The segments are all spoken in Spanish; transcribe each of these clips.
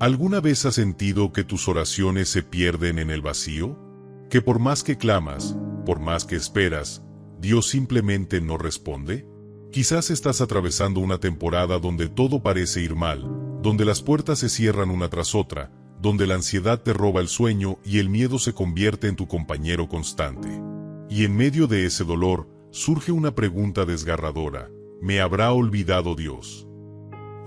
¿Alguna vez has sentido que tus oraciones se pierden en el vacío? ¿Que por más que clamas, por más que esperas, Dios simplemente no responde? Quizás estás atravesando una temporada donde todo parece ir mal, donde las puertas se cierran una tras otra, donde la ansiedad te roba el sueño y el miedo se convierte en tu compañero constante. Y en medio de ese dolor, surge una pregunta desgarradora: ¿me habrá olvidado Dios?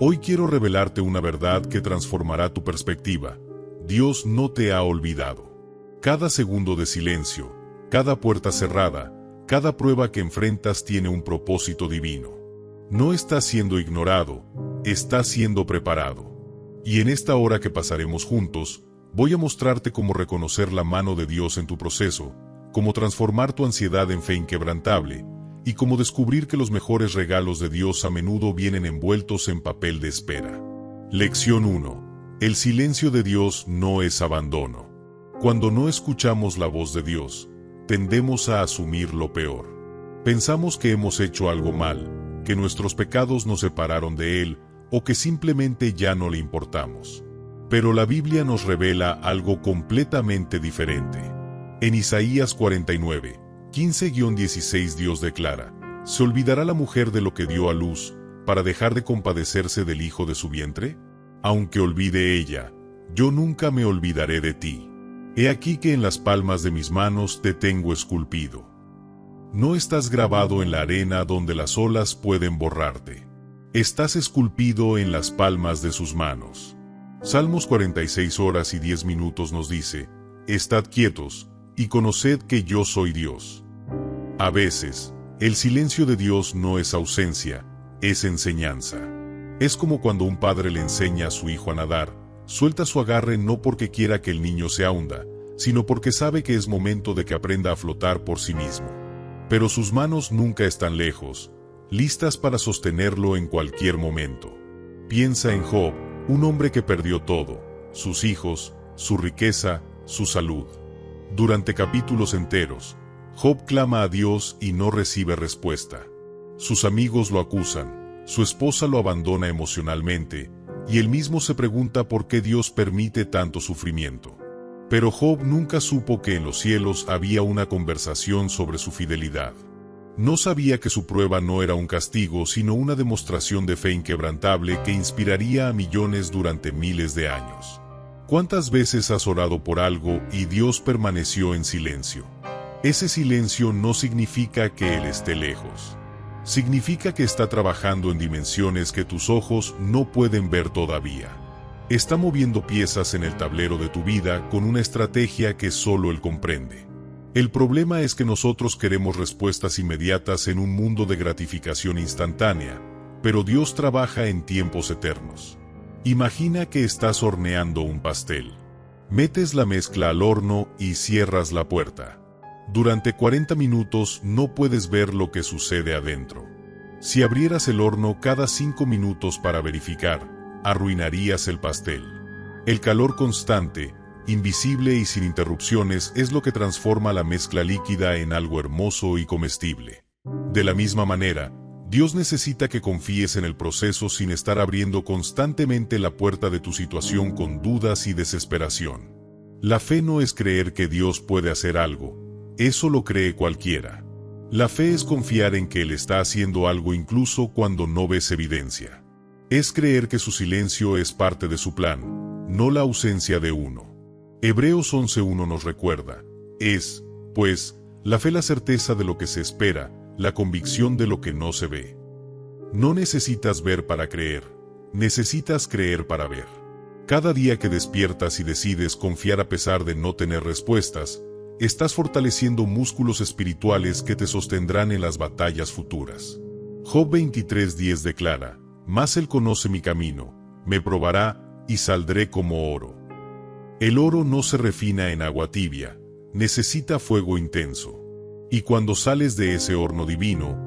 Hoy quiero revelarte una verdad que transformará tu perspectiva. Dios no te ha olvidado. Cada segundo de silencio, cada puerta cerrada, cada prueba que enfrentas tiene un propósito divino. No estás siendo ignorado, estás siendo preparado. Y en esta hora que pasaremos juntos, voy a mostrarte cómo reconocer la mano de Dios en tu proceso, cómo transformar tu ansiedad en fe inquebrantable, y cómo descubrir que los mejores regalos de Dios a menudo vienen envueltos en papel de espera. Lección 1. El silencio de Dios no es abandono. Cuando no escuchamos la voz de Dios, tendemos a asumir lo peor. Pensamos que hemos hecho algo mal, que nuestros pecados nos separaron de Él, o que simplemente ya no le importamos. Pero la Biblia nos revela algo completamente diferente. En Isaías 49, 15-16 Dios declara: ¿se olvidará la mujer de lo que dio a luz, para dejar de compadecerse del hijo de su vientre? Aunque olvide ella, yo nunca me olvidaré de ti. He aquí que en las palmas de mis manos te tengo esculpido. No estás grabado en la arena donde las olas pueden borrarte. Estás esculpido en las palmas de sus manos. Salmos 46 horas y 10 minutos nos dice: estad quietos, y conoced que yo soy Dios. A veces, el silencio de Dios no es ausencia, es enseñanza. Es como cuando un padre le enseña a su hijo a nadar, suelta su agarre no porque quiera que el niño se hunda, sino porque sabe que es momento de que aprenda a flotar por sí mismo. Pero sus manos nunca están lejos, listas para sostenerlo en cualquier momento. Piensa en Job, un hombre que perdió todo: sus hijos, su riqueza, su salud. Durante capítulos enteros, Job clama a Dios y no recibe respuesta. Sus amigos lo acusan, su esposa lo abandona emocionalmente, y él mismo se pregunta por qué Dios permite tanto sufrimiento. Pero Job nunca supo que en los cielos había una conversación sobre su fidelidad. No sabía que su prueba no era un castigo, sino una demostración de fe inquebrantable que inspiraría a millones durante miles de años. ¿Cuántas veces has orado por algo y Dios permaneció en silencio? Ese silencio no significa que Él esté lejos. Significa que está trabajando en dimensiones que tus ojos no pueden ver todavía. Está moviendo piezas en el tablero de tu vida con una estrategia que solo Él comprende. El problema es que nosotros queremos respuestas inmediatas en un mundo de gratificación instantánea, pero Dios trabaja en tiempos eternos. Imagina que estás horneando un pastel. Metes la mezcla al horno y cierras la puerta. Durante 40 minutos no puedes ver lo que sucede adentro. Si abrieras el horno cada 5 minutos para verificar, arruinarías el pastel. El calor constante, invisible y sin interrupciones, es lo que transforma la mezcla líquida en algo hermoso y comestible. De la misma manera, Dios necesita que confíes en el proceso sin estar abriendo constantemente la puerta de tu situación con dudas y desesperación. La fe no es creer que Dios puede hacer algo, eso lo cree cualquiera. La fe es confiar en que Él está haciendo algo incluso cuando no ves evidencia. Es creer que su silencio es parte de su plan, no la ausencia de uno. Hebreos 11:1 nos recuerda: es, pues, la fe la certeza de lo que se espera, la convicción de lo que no se ve. No necesitas ver para creer, necesitas creer para ver. Cada día que despiertas y decides confiar a pesar de no tener respuestas, estás fortaleciendo músculos espirituales que te sostendrán en las batallas futuras. Job 23:10 declara: mas Él conoce mi camino, me probará, y saldré como oro. El oro no se refina en agua tibia, necesita fuego intenso. Y cuando sales de ese horno divino,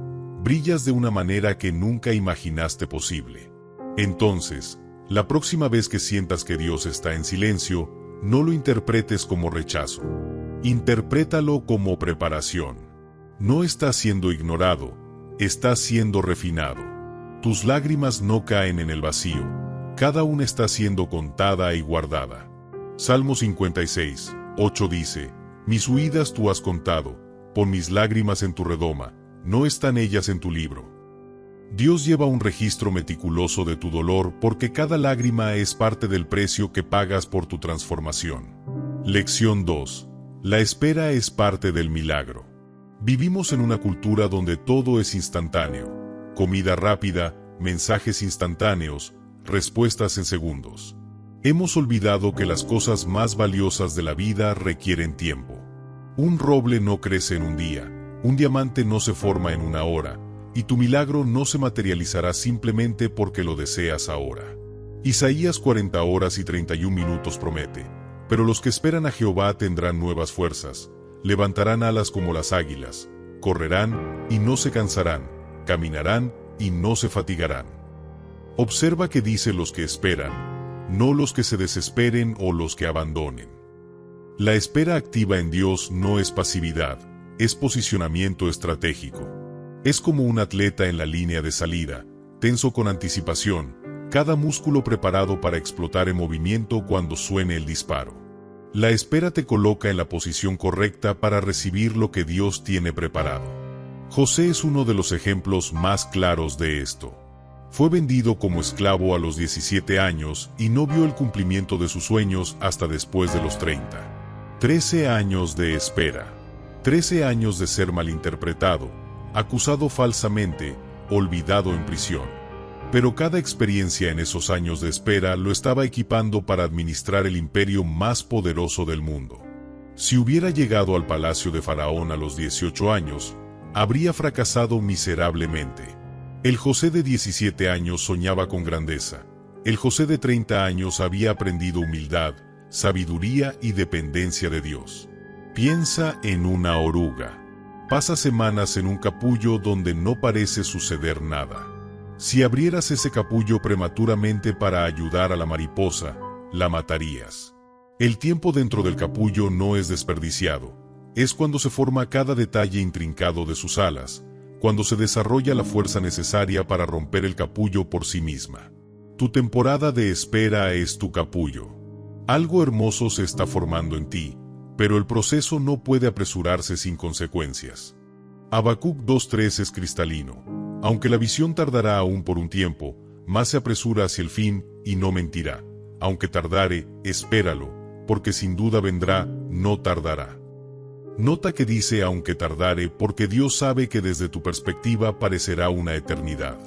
brillas de una manera que nunca imaginaste posible. Entonces, la próxima vez que sientas que Dios está en silencio, no lo interpretes como rechazo. Interprétalo como preparación. No estás siendo ignorado, estás siendo refinado. Tus lágrimas no caen en el vacío, Cada una está siendo contada y guardada. Salmo 56, 8 dice: Mis huidas tú has contado, pon mis lágrimas en tu redoma, ¿no están ellas en tu libro? Dios lleva un registro meticuloso de tu dolor porque cada lágrima es parte del precio que pagas por tu transformación. Lección 2. La espera es parte del milagro. Vivimos en una cultura donde todo es instantáneo. Comida rápida, mensajes instantáneos, respuestas en segundos. Hemos olvidado que las cosas más valiosas de la vida requieren tiempo. Un roble no crece en un día, un diamante no se forma en una hora, y tu milagro no se materializará simplemente porque lo deseas ahora. Isaías 40 horas y 31 minutos promete: pero los que esperan a Jehová tendrán nuevas fuerzas, levantarán alas como las águilas, correrán y no se cansarán, caminarán y no se fatigarán. Observa que dice los que esperan, no los que se desesperen o los que abandonen. La espera activa en Dios no es pasividad, es posicionamiento estratégico. Es como un atleta en la línea de salida, tenso con anticipación, cada músculo preparado para explotar en movimiento cuando suene el disparo. La espera te coloca en la posición correcta para recibir lo que Dios tiene preparado. José es uno de los ejemplos más claros de esto. Fue vendido como esclavo a los 17 años y no vio el cumplimiento de sus sueños hasta después de los 30. 13 años de espera. 13 años de ser malinterpretado, acusado falsamente, olvidado en prisión. Pero cada experiencia en esos años de espera lo estaba equipando para administrar el imperio más poderoso del mundo. Si hubiera llegado al palacio de Faraón a los 18 años, habría fracasado miserablemente. El José de 17 años soñaba con grandeza. El José de 30 años había aprendido humildad, sabiduría y dependencia de Dios. Piensa en una oruga. Pasa semanas en un capullo donde no parece suceder nada. Si abrieras ese capullo prematuramente para ayudar a la mariposa, la matarías. El tiempo dentro del capullo no es desperdiciado. Es cuando se forma cada detalle intrincado de sus alas, cuando se desarrolla la fuerza necesaria para romper el capullo por sí misma. Tu temporada de espera es tu capullo. Algo hermoso se está formando en ti, pero el proceso no puede apresurarse sin consecuencias. Habacuc 2:3 es cristalino. Aunque la visión tardará aún por un tiempo, más se apresura hacia el fin y no mentirá. Aunque tardare, espéralo, porque sin duda vendrá, no tardará. Nota que dice aunque tardare porque Dios sabe que desde tu perspectiva parecerá una eternidad.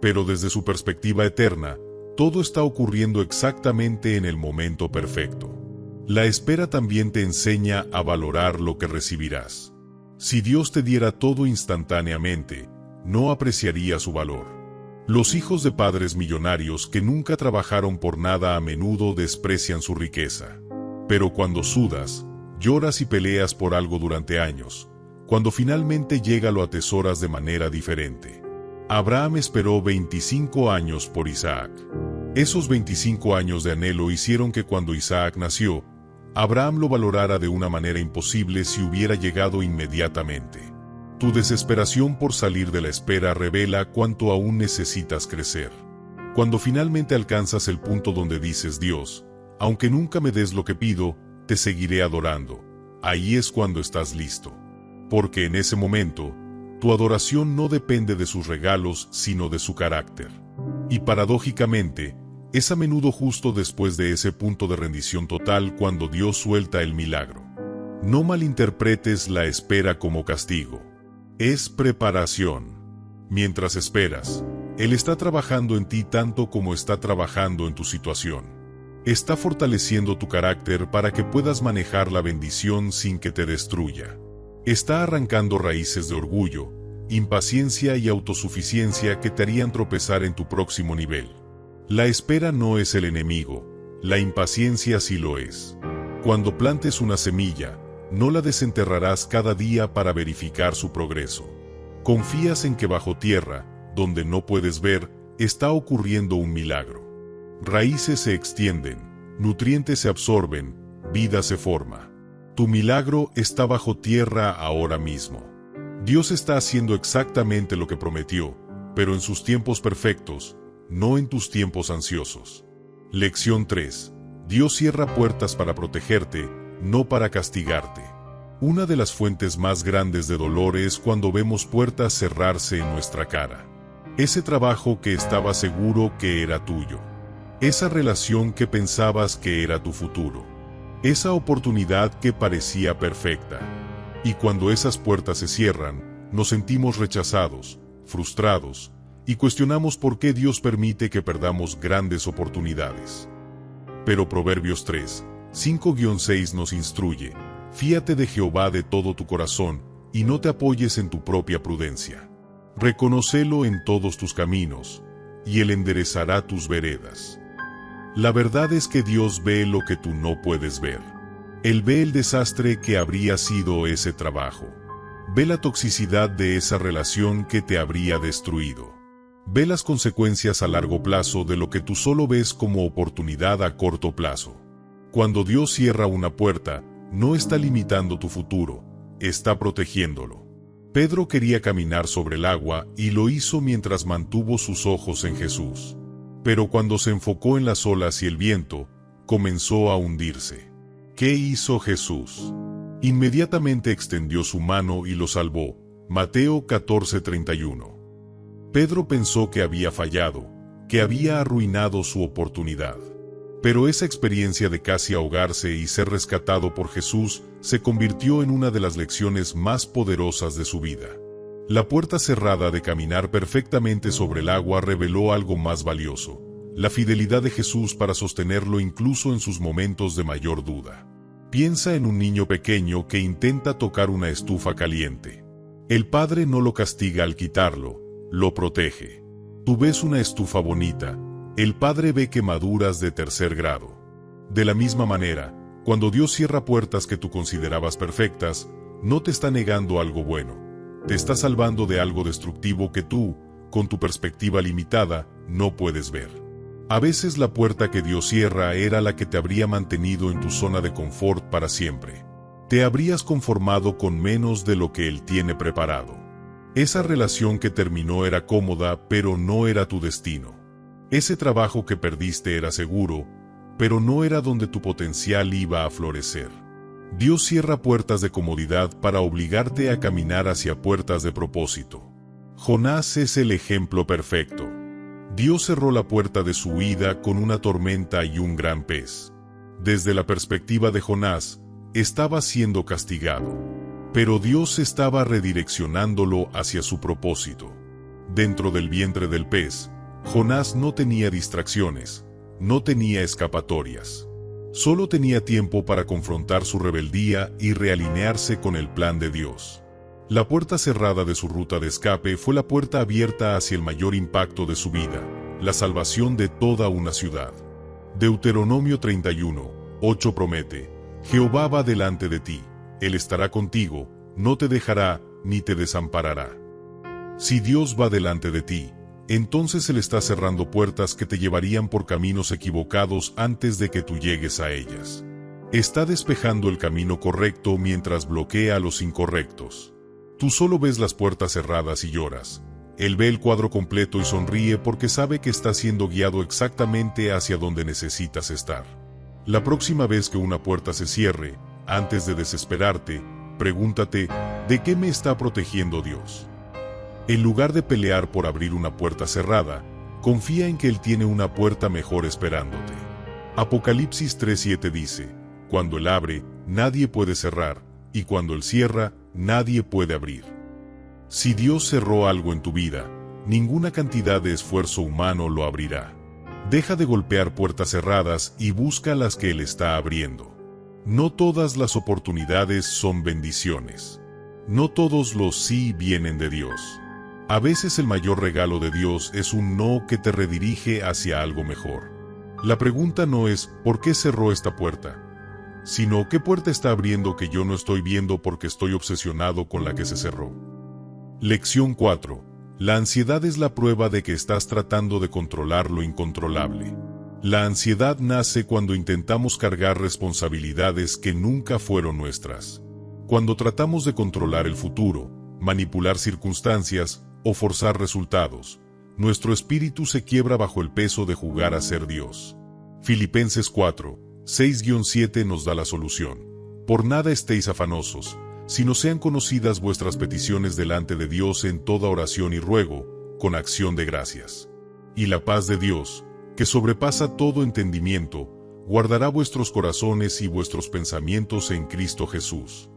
Pero desde su perspectiva eterna, todo está ocurriendo exactamente en el momento perfecto. La espera también te enseña a valorar lo que recibirás. Si Dios te diera todo instantáneamente, no apreciaría su valor. Los hijos de padres millonarios que nunca trabajaron por nada a menudo desprecian su riqueza. Pero cuando sudas, lloras y peleas por algo durante años, cuando finalmente llega lo atesoras de manera diferente. Abraham esperó 25 años por Isaac. Esos 25 años de anhelo hicieron que cuando Isaac nació, Abraham lo valorara de una manera imposible si hubiera llegado inmediatamente. Tu desesperación por salir de la espera revela cuánto aún necesitas crecer. Cuando finalmente alcanzas el punto donde dices: Dios, aunque nunca me des lo que pido, te seguiré adorando, ahí es cuando estás listo. Porque en ese momento, tu adoración no depende de sus regalos, sino de su carácter. Y paradójicamente, es a menudo justo después de ese punto de rendición total cuando Dios suelta el milagro. No malinterpretes la espera como castigo. Es preparación. Mientras esperas, Él está trabajando en ti tanto como está trabajando en tu situación. Está fortaleciendo tu carácter para que puedas manejar la bendición sin que te destruya. Está arrancando raíces de orgullo, impaciencia y autosuficiencia que te harían tropezar en tu próximo nivel. La espera no es el enemigo, la impaciencia sí lo es. Cuando plantes una semilla, no la desenterrarás cada día para verificar su progreso. Confías en que bajo tierra, donde no puedes ver, está ocurriendo un milagro. Raíces se extienden, nutrientes se absorben, vida se forma. Tu milagro está bajo tierra ahora mismo. Dios está haciendo exactamente lo que prometió, pero en sus tiempos perfectos, no en tus tiempos ansiosos. Lección 3. Dios cierra puertas para protegerte, no para castigarte. Una de las fuentes más grandes de dolor es cuando vemos puertas cerrarse en nuestra cara. Ese trabajo que estaba seguro que era tuyo. Esa relación que pensabas que era tu futuro. Esa oportunidad que parecía perfecta. Y cuando esas puertas se cierran, nos sentimos rechazados, frustrados, y cuestionamos por qué Dios permite que perdamos grandes oportunidades. Pero Proverbios 3, 5-6 nos instruye: fíate de Jehová de todo tu corazón, y no te apoyes en tu propia prudencia. Reconócelo en todos tus caminos, y Él enderezará tus veredas. La verdad es que Dios ve lo que tú no puedes ver. Él ve el desastre que habría sido ese trabajo. Ve la toxicidad de esa relación que te habría destruido. Ve las consecuencias a largo plazo de lo que tú solo ves como oportunidad a corto plazo. Cuando Dios cierra una puerta, no está limitando tu futuro, está protegiéndolo. Pedro quería caminar sobre el agua y lo hizo mientras mantuvo sus ojos en Jesús. Pero cuando se enfocó en las olas y el viento, comenzó a hundirse. ¿Qué hizo Jesús? Inmediatamente extendió su mano y lo salvó. Mateo 14:31. Pedro pensó que había fallado, que había arruinado su oportunidad. Pero esa experiencia de casi ahogarse y ser rescatado por Jesús se convirtió en una de las lecciones más poderosas de su vida. La puerta cerrada de caminar perfectamente sobre el agua reveló algo más valioso: la fidelidad de Jesús para sostenerlo incluso en sus momentos de mayor duda. Piensa en un niño pequeño que intenta tocar una estufa caliente. El padre no lo castiga al quitarlo, lo protege. Tú ves una estufa bonita, el padre ve quemaduras de tercer grado. De la misma manera, cuando Dios cierra puertas que tú considerabas perfectas, no te está negando algo bueno, te está salvando de algo destructivo que tú, con tu perspectiva limitada, no puedes ver. A veces la puerta que Dios cierra era la que te habría mantenido en tu zona de confort para siempre. Te habrías conformado con menos de lo que Él tiene preparado. Esa relación que terminó era cómoda, pero no era tu destino. Ese trabajo que perdiste era seguro, pero no era donde tu potencial iba a florecer. Dios cierra puertas de comodidad para obligarte a caminar hacia puertas de propósito. Jonás es el ejemplo perfecto. Dios cerró la puerta de su huida con una tormenta y un gran pez. Desde la perspectiva de Jonás, estaba siendo castigado. Pero Dios estaba redireccionándolo hacia su propósito. Dentro del vientre del pez, Jonás no tenía distracciones, no tenía escapatorias. Solo tenía tiempo para confrontar su rebeldía y realinearse con el plan de Dios. La puerta cerrada de su ruta de escape fue la puerta abierta hacia el mayor impacto de su vida, la salvación de toda una ciudad. Deuteronomio 31:8 promete: Jehová va delante de ti, Él estará contigo, no te dejará ni te desamparará. Si Dios va delante de ti, entonces Él está cerrando puertas que te llevarían por caminos equivocados antes de que tú llegues a ellas. Está despejando el camino correcto mientras bloquea a los incorrectos. Tú solo ves las puertas cerradas y lloras. Él ve el cuadro completo y sonríe porque sabe que estás siendo guiado exactamente hacia donde necesitas estar. La próxima vez que una puerta se cierre, antes de desesperarte, pregúntate: ¿de qué me está protegiendo Dios? En lugar de pelear por abrir una puerta cerrada, confía en que Él tiene una puerta mejor esperándote. Apocalipsis 3:7 dice: cuando Él abre, nadie puede cerrar, y cuando Él cierra, nadie puede abrir. Si Dios cerró algo en tu vida, ninguna cantidad de esfuerzo humano lo abrirá. Deja de golpear puertas cerradas y busca las que Él está abriendo. No todas las oportunidades son bendiciones. No todos los sí vienen de Dios. A veces el mayor regalo de Dios es un no que te redirige hacia algo mejor. La pregunta no es ¿por qué cerró esta puerta?, sino ¿qué puerta está abriendo que yo no estoy viendo porque estoy obsesionado con la que se cerró? Lección 4. La ansiedad es la prueba de que estás tratando de controlar lo incontrolable. La ansiedad nace cuando intentamos cargar responsabilidades que nunca fueron nuestras. Cuando tratamos de controlar el futuro, manipular circunstancias o forzar resultados, nuestro espíritu se quiebra bajo el peso de jugar a ser Dios. Filipenses 4, 6-7 nos da la solución. Por nada estéis afanosos, sino sean conocidas vuestras peticiones delante de Dios en toda oración y ruego, con acción de gracias. Y la paz de Dios, que sobrepasa todo entendimiento, guardará vuestros corazones y vuestros pensamientos en Cristo Jesús.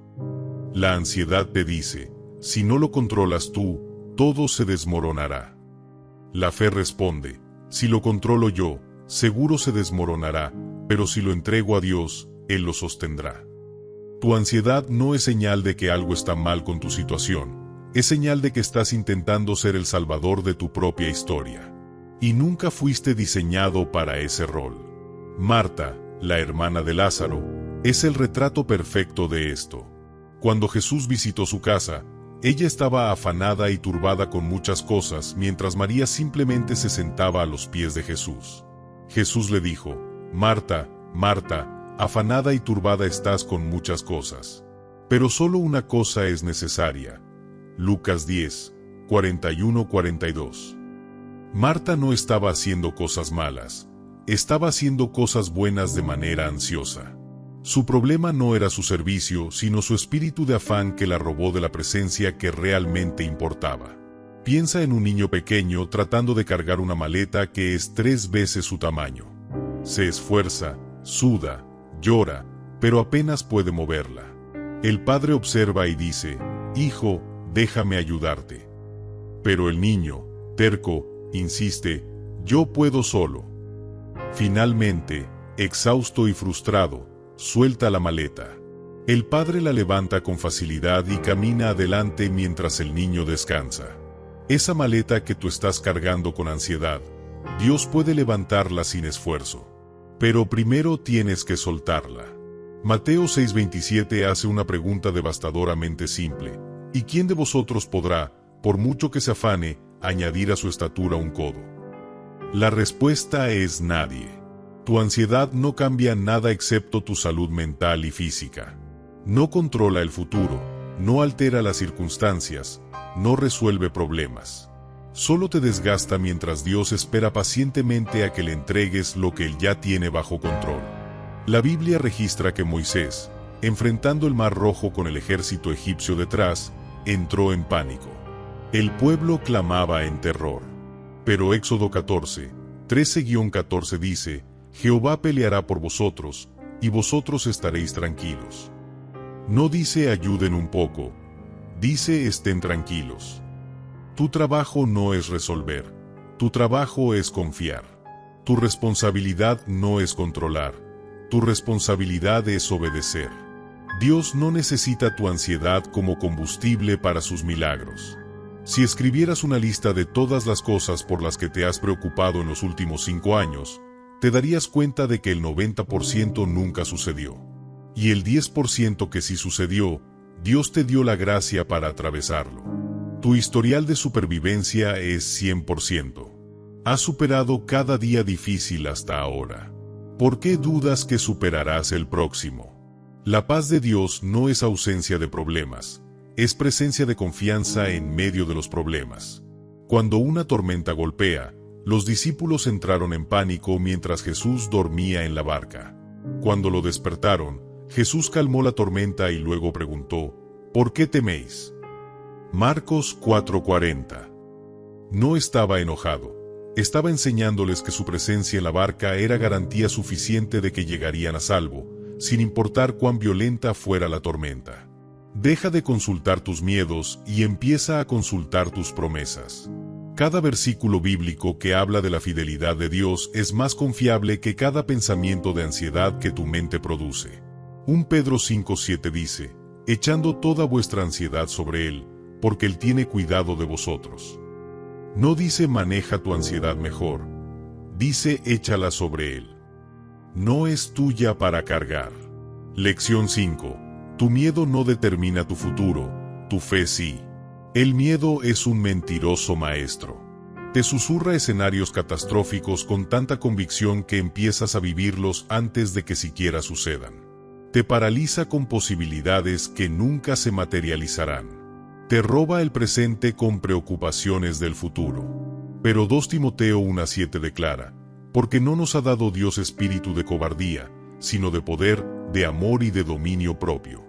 La ansiedad te dice, si no lo controlas tú, todo se desmoronará. La fe responde, si lo controlo yo, seguro se desmoronará, pero si lo entrego a Dios, Él lo sostendrá. Tu ansiedad no es señal de que algo está mal con tu situación, es señal de que estás intentando ser el salvador de tu propia historia. Y nunca fuiste diseñado para ese rol. Marta, la hermana de Lázaro, es el retrato perfecto de esto. Cuando Jesús visitó su casa, ella estaba afanada y turbada con muchas cosas, mientras María simplemente se sentaba a los pies de Jesús. Jesús le dijo, Marta, Marta, afanada y turbada estás con muchas cosas. Pero solo una cosa es necesaria. Lucas 10, 41-42. Marta no estaba haciendo cosas malas, estaba haciendo cosas buenas de manera ansiosa. Su problema no era su servicio, sino su espíritu de afán que la robó de la presencia que realmente importaba. Piensa en un niño pequeño tratando de cargar una maleta que es 3 veces su tamaño. Se esfuerza, suda, llora, pero apenas puede moverla. El padre observa y dice, «Hijo, déjame ayudarte». Pero el niño, terco, insiste, «Yo puedo solo». Finalmente, exhausto y frustrado, suelta la maleta. El padre la levanta con facilidad y camina adelante mientras el niño descansa. Esa maleta que tú estás cargando con ansiedad, Dios puede levantarla sin esfuerzo. Pero primero tienes que soltarla. Mateo 6:27 hace una pregunta devastadoramente simple. ¿Y quién de vosotros podrá, por mucho que se afane, añadir a su estatura un codo? La respuesta es nadie. Tu ansiedad no cambia nada excepto tu salud mental y física. No controla el futuro, no altera las circunstancias, no resuelve problemas. Solo te desgasta mientras Dios espera pacientemente a que le entregues lo que Él ya tiene bajo control. La Biblia registra que Moisés, enfrentando el Mar Rojo con el ejército egipcio detrás, entró en pánico. El pueblo clamaba en terror. Pero Éxodo 14, 13-14 dice, Jehová peleará por vosotros, y vosotros estaréis tranquilos. No dice ayuden un poco, dice estén tranquilos. Tu trabajo no es resolver, tu trabajo es confiar. Tu responsabilidad no es controlar, tu responsabilidad es obedecer. Dios no necesita tu ansiedad como combustible para sus milagros. Si escribieras una lista de todas las cosas por las que te has preocupado en los últimos 5 años, te darías cuenta de que el 90% nunca sucedió. Y el 10% que sí sucedió, Dios te dio la gracia para atravesarlo. Tu historial de supervivencia es 100%. Has superado cada día difícil hasta ahora. ¿Por qué dudas que superarás el próximo? La paz de Dios no es ausencia de problemas, es presencia de confianza en medio de los problemas. Cuando una tormenta golpea, los discípulos entraron en pánico mientras Jesús dormía en la barca. Cuando lo despertaron, Jesús calmó la tormenta y luego preguntó, ¿por qué teméis? Marcos 4:40. No estaba enojado. Estaba enseñándoles que su presencia en la barca era garantía suficiente de que llegarían a salvo, sin importar cuán violenta fuera la tormenta. Deja de consultar tus miedos y empieza a consultar tus promesas. Cada versículo bíblico que habla de la fidelidad de Dios es más confiable que cada pensamiento de ansiedad que tu mente produce. 1 Pedro 5:7 dice, echando toda vuestra ansiedad sobre Él, porque Él tiene cuidado de vosotros. No dice maneja tu ansiedad mejor, dice échala sobre Él. No es tuya para cargar. Lección 5. Tu miedo no determina tu futuro, tu fe sí. El miedo es un mentiroso maestro. Te susurra escenarios catastróficos con tanta convicción que empiezas a vivirlos antes de que siquiera sucedan. Te paraliza con posibilidades que nunca se materializarán. Te roba el presente con preocupaciones del futuro. Pero 2 Timoteo 1:7 declara, porque no nos ha dado Dios espíritu de cobardía, sino de poder, de amor y de dominio propio.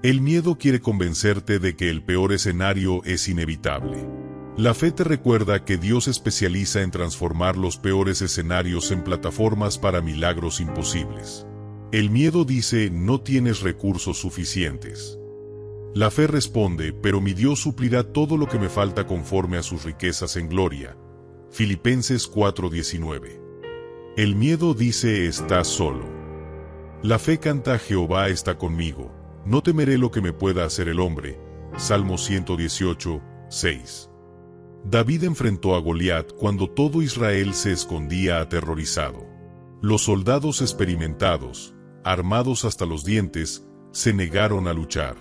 El miedo quiere convencerte de que el peor escenario es inevitable. La fe te recuerda que Dios se especializa en transformar los peores escenarios en plataformas para milagros imposibles. El miedo dice, no tienes recursos suficientes. La fe responde, pero mi Dios suplirá todo lo que me falta conforme a sus riquezas en gloria. Filipenses 4:19. El miedo dice, estás solo. La fe canta, Jehová está conmigo, no temeré lo que me pueda hacer el hombre. Salmo 118:6. David enfrentó a Goliat cuando todo Israel se escondía aterrorizado. Los soldados experimentados, armados hasta los dientes, se negaron a luchar.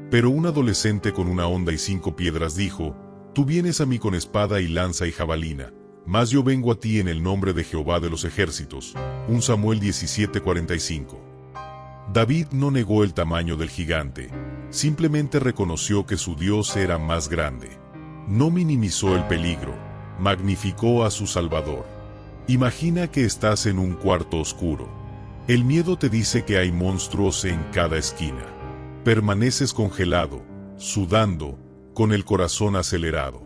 Pero un adolescente con una honda y 5 piedras dijo, tú vienes a mí con espada y lanza y jabalina, mas yo vengo a ti en el nombre de Jehová de los ejércitos. 1 Samuel 17:45. David no negó el tamaño del gigante, simplemente reconoció que su Dios era más grande. No minimizó el peligro, magnificó a su Salvador. Imagina que estás en un cuarto oscuro. El miedo te dice que hay monstruos en cada esquina. Permaneces congelado, sudando, con el corazón acelerado.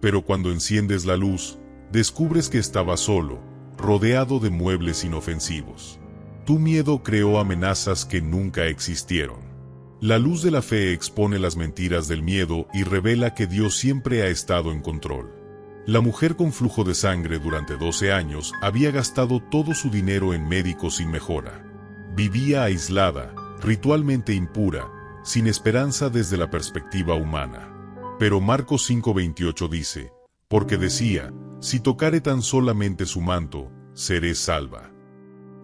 Pero cuando enciendes la luz, descubres que estabas solo, rodeado de muebles inofensivos. Tu miedo creó amenazas que nunca existieron. La luz de la fe expone las mentiras del miedo y revela que Dios siempre ha estado en control. La mujer con flujo de sangre durante 12 años había gastado todo su dinero en médicos sin mejora. Vivía aislada, ritualmente impura, sin esperanza desde la perspectiva humana. Pero Marcos 5:28 dice, porque decía, si tocare tan solamente su manto, seré salva.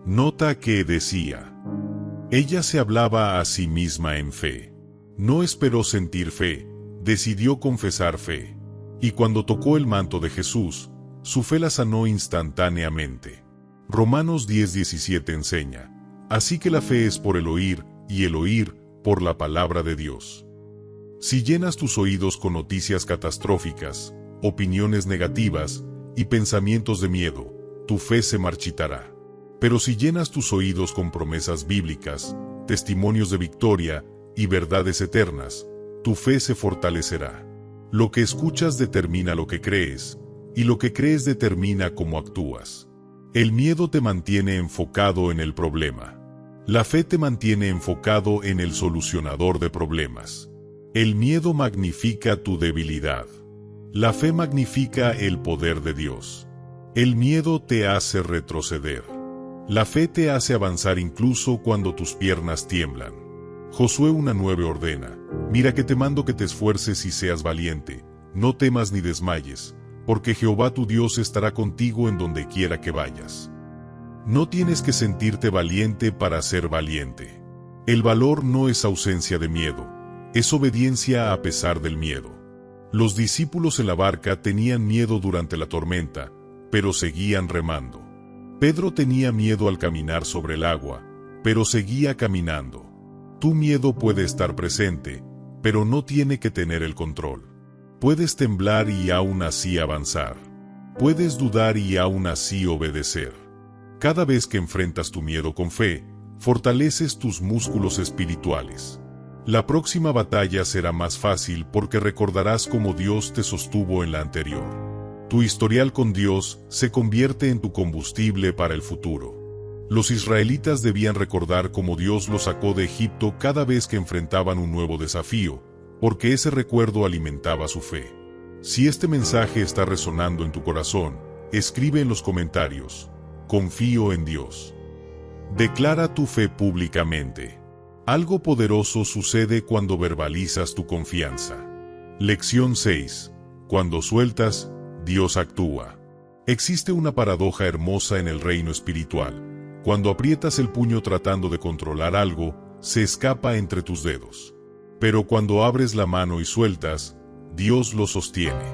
Nota que decía. Ella se hablaba a sí misma en fe. No esperó sentir fe, decidió confesar fe. Y cuando tocó el manto de Jesús, su fe la sanó instantáneamente. Romanos 10:17 enseña, así que la fe es por el oír, y el oír, por la palabra de Dios. Si llenas tus oídos con noticias catastróficas, opiniones negativas y pensamientos de miedo, tu fe se marchitará. Pero si llenas tus oídos con promesas bíblicas, testimonios de victoria y verdades eternas, tu fe se fortalecerá. Lo que escuchas determina lo que crees, y lo que crees determina cómo actúas. El miedo te mantiene enfocado en el problema. La fe te mantiene enfocado en el solucionador de problemas. El miedo magnifica tu debilidad. La fe magnifica el poder de Dios. El miedo te hace retroceder. La fe te hace avanzar incluso cuando tus piernas tiemblan. Josué 1:9 ordena, mira que te mando que te esfuerces y seas valiente, no temas ni desmayes, porque Jehová tu Dios estará contigo en donde quiera que vayas. No tienes que sentirte valiente para ser valiente. El valor no es ausencia de miedo, es obediencia a pesar del miedo. Los discípulos en la barca tenían miedo durante la tormenta, pero seguían remando. Pedro tenía miedo al caminar sobre el agua, pero seguía caminando. Tu miedo puede estar presente, pero no tiene que tener el control. Puedes temblar y aún así avanzar. Puedes dudar y aún así obedecer. Cada vez que enfrentas tu miedo con fe, fortaleces tus músculos espirituales. La próxima batalla será más fácil porque recordarás cómo Dios te sostuvo en la anterior. Tu historial con Dios se convierte en tu combustible para el futuro. Los israelitas debían recordar cómo Dios los sacó de Egipto cada vez que enfrentaban un nuevo desafío, porque ese recuerdo alimentaba su fe. Si este mensaje está resonando en tu corazón, escribe en los comentarios, confío en Dios. Declara tu fe públicamente. Algo poderoso sucede cuando verbalizas tu confianza. Lección 6. Cuando sueltas, Dios actúa. Existe una paradoja hermosa en el reino espiritual. Cuando aprietas el puño tratando de controlar algo, se escapa entre tus dedos. Pero cuando abres la mano y sueltas, Dios lo sostiene.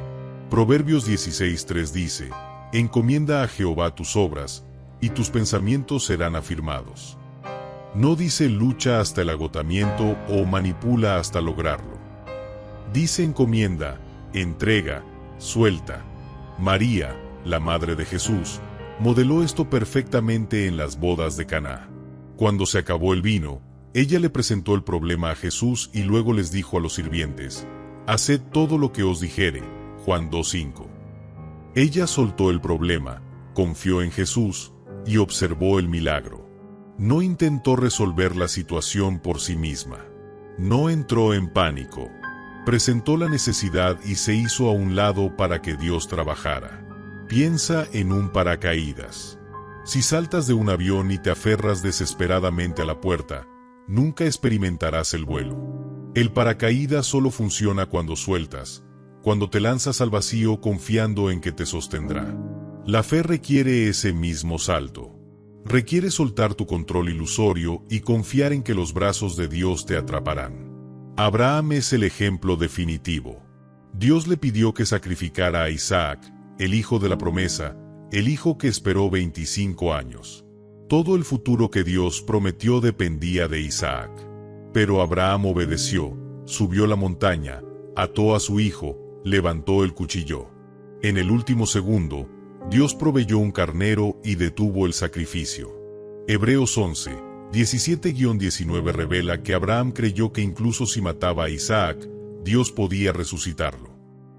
Proverbios 16:3 dice, encomienda a Jehová tus obras, y tus pensamientos serán afirmados. No dice lucha hasta el agotamiento o manipula hasta lograrlo. Dice encomienda, entrega, suelta. María, la madre de Jesús, Modeló esto perfectamente en las bodas de Caná. Cuando se acabó el vino, ella le presentó el problema a Jesús y luego les dijo a los sirvientes: «Haced todo lo que os dijere». Juan 2:5. Ella soltó el problema, confió en Jesús y observó el milagro. No intentó resolver la situación por sí misma. No entró en pánico. Presentó la necesidad y se hizo a un lado para que Dios trabajara. Piensa en un paracaídas. Si saltas de un avión y te aferras desesperadamente a la puerta, nunca experimentarás el vuelo. El paracaídas solo funciona cuando sueltas, cuando te lanzas al vacío confiando en que te sostendrá. La fe requiere ese mismo salto. Requiere soltar tu control ilusorio y confiar en que los brazos de Dios te atraparán. Abraham es el ejemplo definitivo. Dios le pidió que sacrificara a Isaac, el hijo de la promesa, el hijo que esperó 25 años. Todo el futuro que Dios prometió dependía de Isaac. Pero Abraham obedeció, subió la montaña, ató a su hijo, levantó el cuchillo. En el último segundo, Dios proveyó un carnero y detuvo el sacrificio. Hebreos 11, 17-19 revela que Abraham creyó que incluso si mataba a Isaac, Dios podía resucitarlo.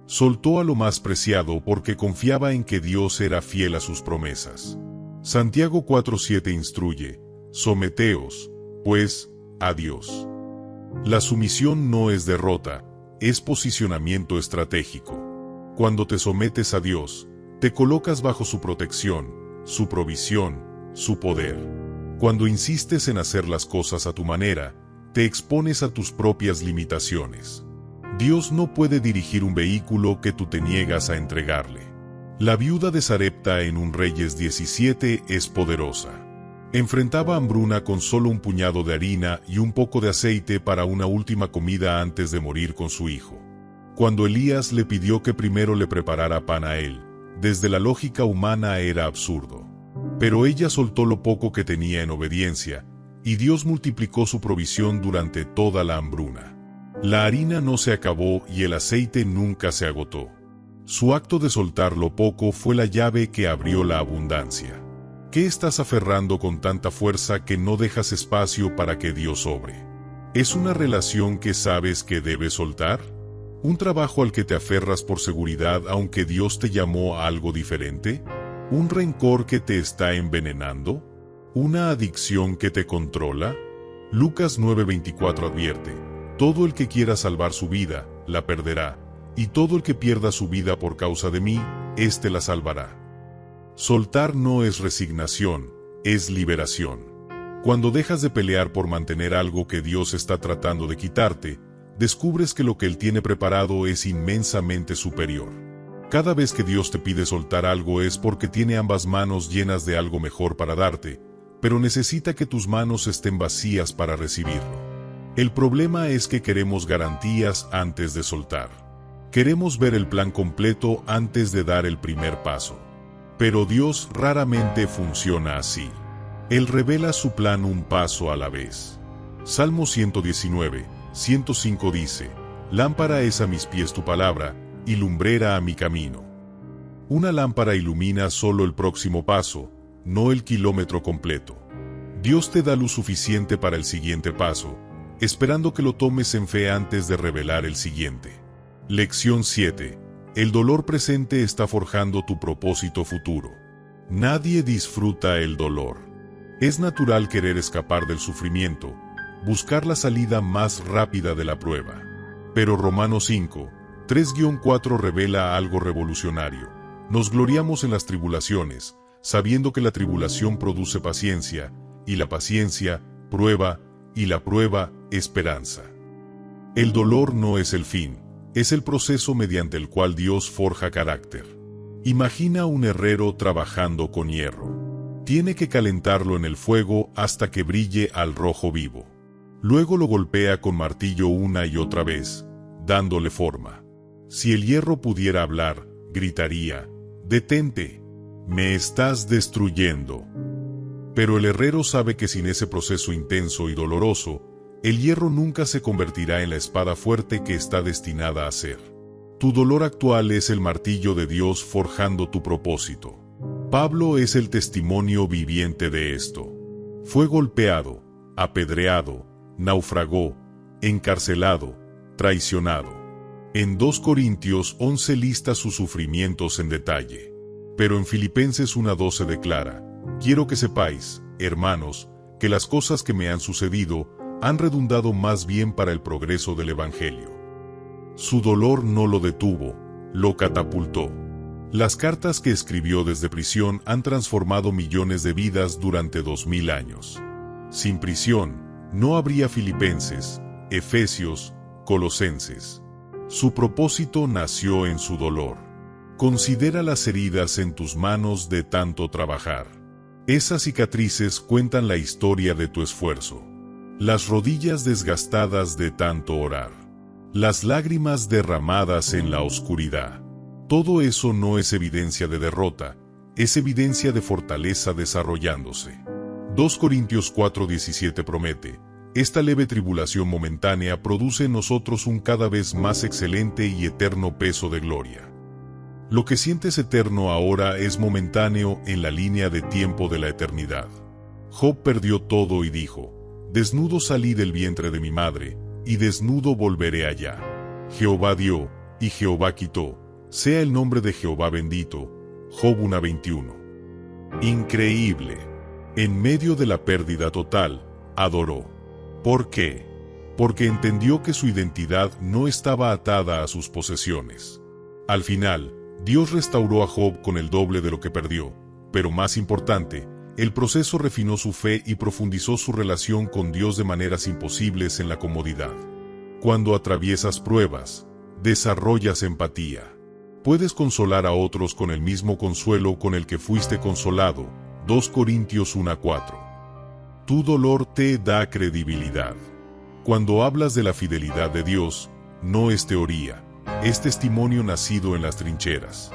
Soltó a lo más preciado porque confiaba en que Dios era fiel a sus promesas. Santiago 4:7 instruye: someteos, pues, a Dios. La sumisión no es derrota, es posicionamiento estratégico. Cuando te sometes a Dios, te colocas bajo su protección, su provisión, su poder. Cuando insistes en hacer las cosas a tu manera, te expones a tus propias limitaciones. Dios no puede dirigir un vehículo que tú te niegas a entregarle. La viuda de Sarepta en un Reyes 17 es poderosa. Enfrentaba hambruna con solo un puñado de harina y un poco de aceite para una última comida antes de morir con su hijo. Cuando Elías le pidió que primero le preparara pan a él, desde la lógica humana era absurdo. Pero ella soltó lo poco que tenía en obediencia, y Dios multiplicó su provisión durante toda la hambruna. La harina no se acabó y el aceite nunca se agotó. Su acto de soltar lo poco fue la llave que abrió la abundancia. ¿Qué estás aferrando con tanta fuerza que no dejas espacio para que Dios obre? ¿Es una relación que sabes que debes soltar? ¿Un trabajo al que te aferras por seguridad aunque Dios te llamó a algo diferente? ¿Un rencor que te está envenenando? ¿Una adicción que te controla? Lucas 9:24 advierte: todo el que quiera salvar su vida, la perderá, y todo el que pierda su vida por causa de mí, éste la salvará. Soltar no es resignación, es liberación. Cuando dejas de pelear por mantener algo que Dios está tratando de quitarte, descubres que lo que Él tiene preparado es inmensamente superior. Cada vez que Dios te pide soltar algo es porque tiene ambas manos llenas de algo mejor para darte, pero necesita que tus manos estén vacías para recibirlo. El problema es que queremos garantías antes de soltar. Queremos ver el plan completo antes de dar el primer paso. Pero Dios raramente funciona así. Él revela su plan un paso a la vez. Salmo 119, 105 dice: lámpara es a mis pies tu palabra, y lumbrera a mi camino. Una lámpara ilumina solo el próximo paso, no el kilómetro completo. Dios te da luz suficiente para el siguiente paso, esperando que lo tomes en fe antes de revelar el siguiente. Lección 7. El dolor presente está forjando tu propósito futuro. Nadie disfruta el dolor. Es natural querer escapar del sufrimiento, buscar la salida más rápida de la prueba. Pero Romanos 5, 3-4 revela algo revolucionario. Nos gloriamos en las tribulaciones, sabiendo que la tribulación produce paciencia, y la paciencia, prueba, y la prueba, esperanza. El dolor no es el fin, es el proceso mediante el cual Dios forja carácter. Imagina un herrero trabajando con hierro. Tiene que calentarlo en el fuego hasta que brille al rojo vivo. Luego lo golpea con martillo una y otra vez, dándole forma. Si el hierro pudiera hablar, gritaría: «Detente, me estás destruyendo». Pero el herrero sabe que sin ese proceso intenso y doloroso, el hierro nunca se convertirá en la espada fuerte que está destinada a ser. Tu dolor actual es el martillo de Dios forjando tu propósito. Pablo es el testimonio viviente de esto. Fue golpeado, apedreado, naufragó, encarcelado, traicionado. En 2 Corintios 11 lista sus sufrimientos en detalle. Pero en Filipenses 1:12 declara: quiero que sepáis, hermanos, que las cosas que me han sucedido han redundado más bien para el progreso del Evangelio. Su dolor no lo detuvo, lo catapultó. Las cartas que escribió desde prisión han transformado millones de vidas durante 2000 años. Sin prisión, no habría Filipenses, Efesios, Colosenses. Su propósito nació en su dolor. Considera las heridas en tus manos de tanto trabajar. Esas cicatrices cuentan la historia de tu esfuerzo. Las rodillas desgastadas de tanto orar. Las lágrimas derramadas en la oscuridad. Todo eso no es evidencia de derrota, es evidencia de fortaleza desarrollándose. 2 Corintios 4:17 promete: esta leve tribulación momentánea produce en nosotros un cada vez más excelente y eterno peso de gloria. Lo que sientes eterno ahora es momentáneo en la línea de tiempo de la eternidad. Job perdió todo y dijo: desnudo salí del vientre de mi madre, y desnudo volveré allá. Jehová dio, y Jehová quitó, sea el nombre de Jehová bendito. Job 1:21. Increíble. En medio de la pérdida total, adoró. ¿Por qué? Porque entendió que su identidad no estaba atada a sus posesiones. Al final, Dios restauró a Job con el doble de lo que perdió, pero más importante, el proceso refinó su fe y profundizó su relación con Dios de maneras imposibles en la comodidad. Cuando atraviesas pruebas, desarrollas empatía. Puedes consolar a otros con el mismo consuelo con el que fuiste consolado. 2 Corintios 1:4. Tu dolor te da credibilidad. Cuando hablas de la fidelidad de Dios, no es teoría, es testimonio nacido en las trincheras.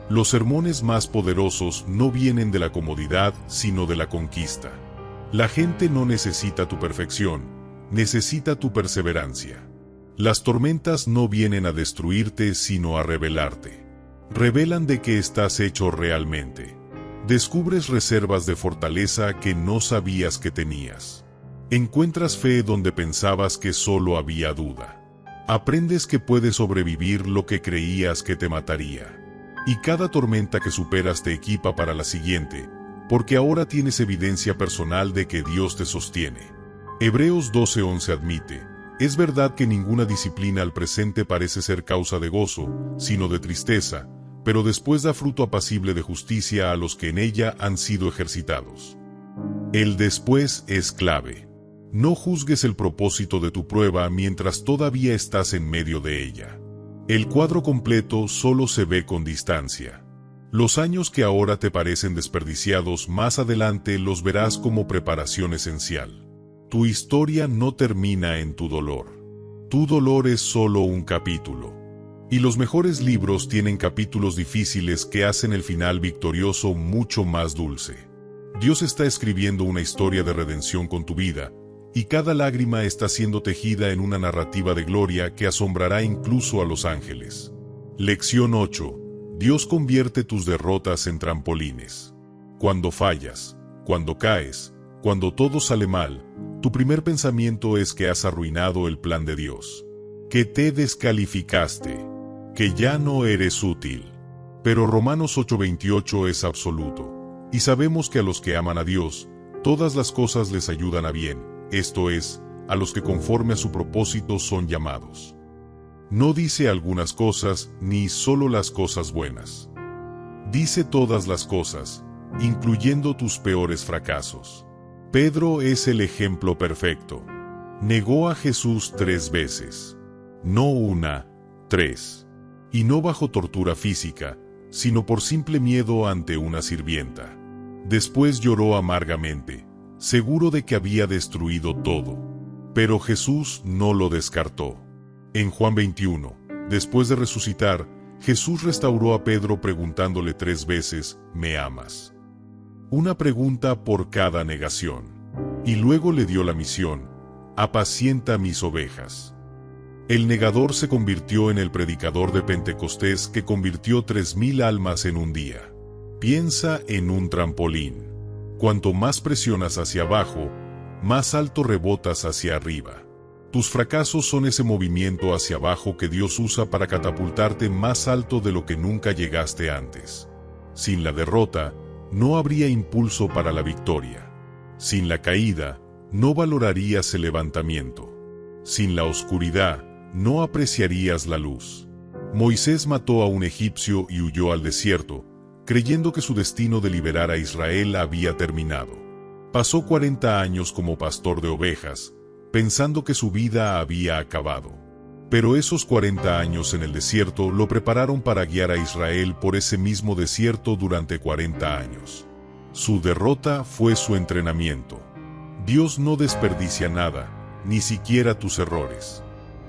Los sermones más poderosos no vienen de la comodidad, sino de la conquista. La gente no necesita tu perfección, necesita tu perseverancia. Las tormentas no vienen a destruirte, sino a revelarte. Revelan de qué estás hecho realmente. Descubres reservas de fortaleza que no sabías que tenías. Encuentras fe donde pensabas que solo había duda. Aprendes que puedes sobrevivir lo que creías que te mataría. Y cada tormenta que superas te equipa para la siguiente, porque ahora tienes evidencia personal de que Dios te sostiene. Hebreos 12:11 admite: es verdad que ninguna disciplina al presente parece ser causa de gozo, sino de tristeza, pero después da fruto apacible de justicia a los que en ella han sido ejercitados. El después es clave. No juzgues el propósito de tu prueba mientras todavía estás en medio de ella. El cuadro completo solo se ve con distancia. Los años que ahora te parecen desperdiciados, más adelante los verás como preparación esencial. Tu historia no termina en tu dolor. Tu dolor es solo un capítulo. Y los mejores libros tienen capítulos difíciles que hacen el final victorioso mucho más dulce. Dios está escribiendo una historia de redención con tu vida, y cada lágrima está siendo tejida en una narrativa de gloria que asombrará incluso a los ángeles. Lección 8. Dios convierte tus derrotas en trampolines. Cuando fallas, cuando caes, cuando todo sale mal, tu primer pensamiento es que has arruinado el plan de Dios, que te descalificaste, que ya no eres útil. Pero Romanos 8:28 es absoluto, y sabemos que a los que aman a Dios, todas las cosas les ayudan a bien, esto es, a los que conforme a su propósito son llamados. No dice algunas cosas, ni solo las cosas buenas. Dice todas las cosas, incluyendo tus peores fracasos. Pedro es el ejemplo perfecto. Negó a Jesús 3 veces. No una, 3. Y no bajo tortura física, sino por simple miedo ante una sirvienta. Después lloró amargamente, seguro de que había destruido todo. Pero Jesús no lo descartó. En Juan 21, después de resucitar, Jesús restauró a Pedro preguntándole 3 veces, ¿me amas? Una pregunta por cada negación. Y luego le dio la misión, apacienta mis ovejas. El negador se convirtió en el predicador de Pentecostés que convirtió 3000 almas en un día. Piensa en un trampolín. Cuanto más presionas hacia abajo, más alto rebotas hacia arriba. Tus fracasos son ese movimiento hacia abajo que Dios usa para catapultarte más alto de lo que nunca llegaste antes. Sin la derrota, no habría impulso para la victoria. Sin la caída, no valorarías el levantamiento. Sin la oscuridad, no apreciarías la luz. Moisés mató a un egipcio y huyó al desierto, creyendo que su destino de liberar a Israel había terminado. Pasó 40 años como pastor de ovejas, pensando que su vida había acabado. Pero esos 40 años en el desierto lo prepararon para guiar a Israel por ese mismo desierto durante 40 años. Su derrota fue su entrenamiento. Dios no desperdicia nada, ni siquiera tus errores.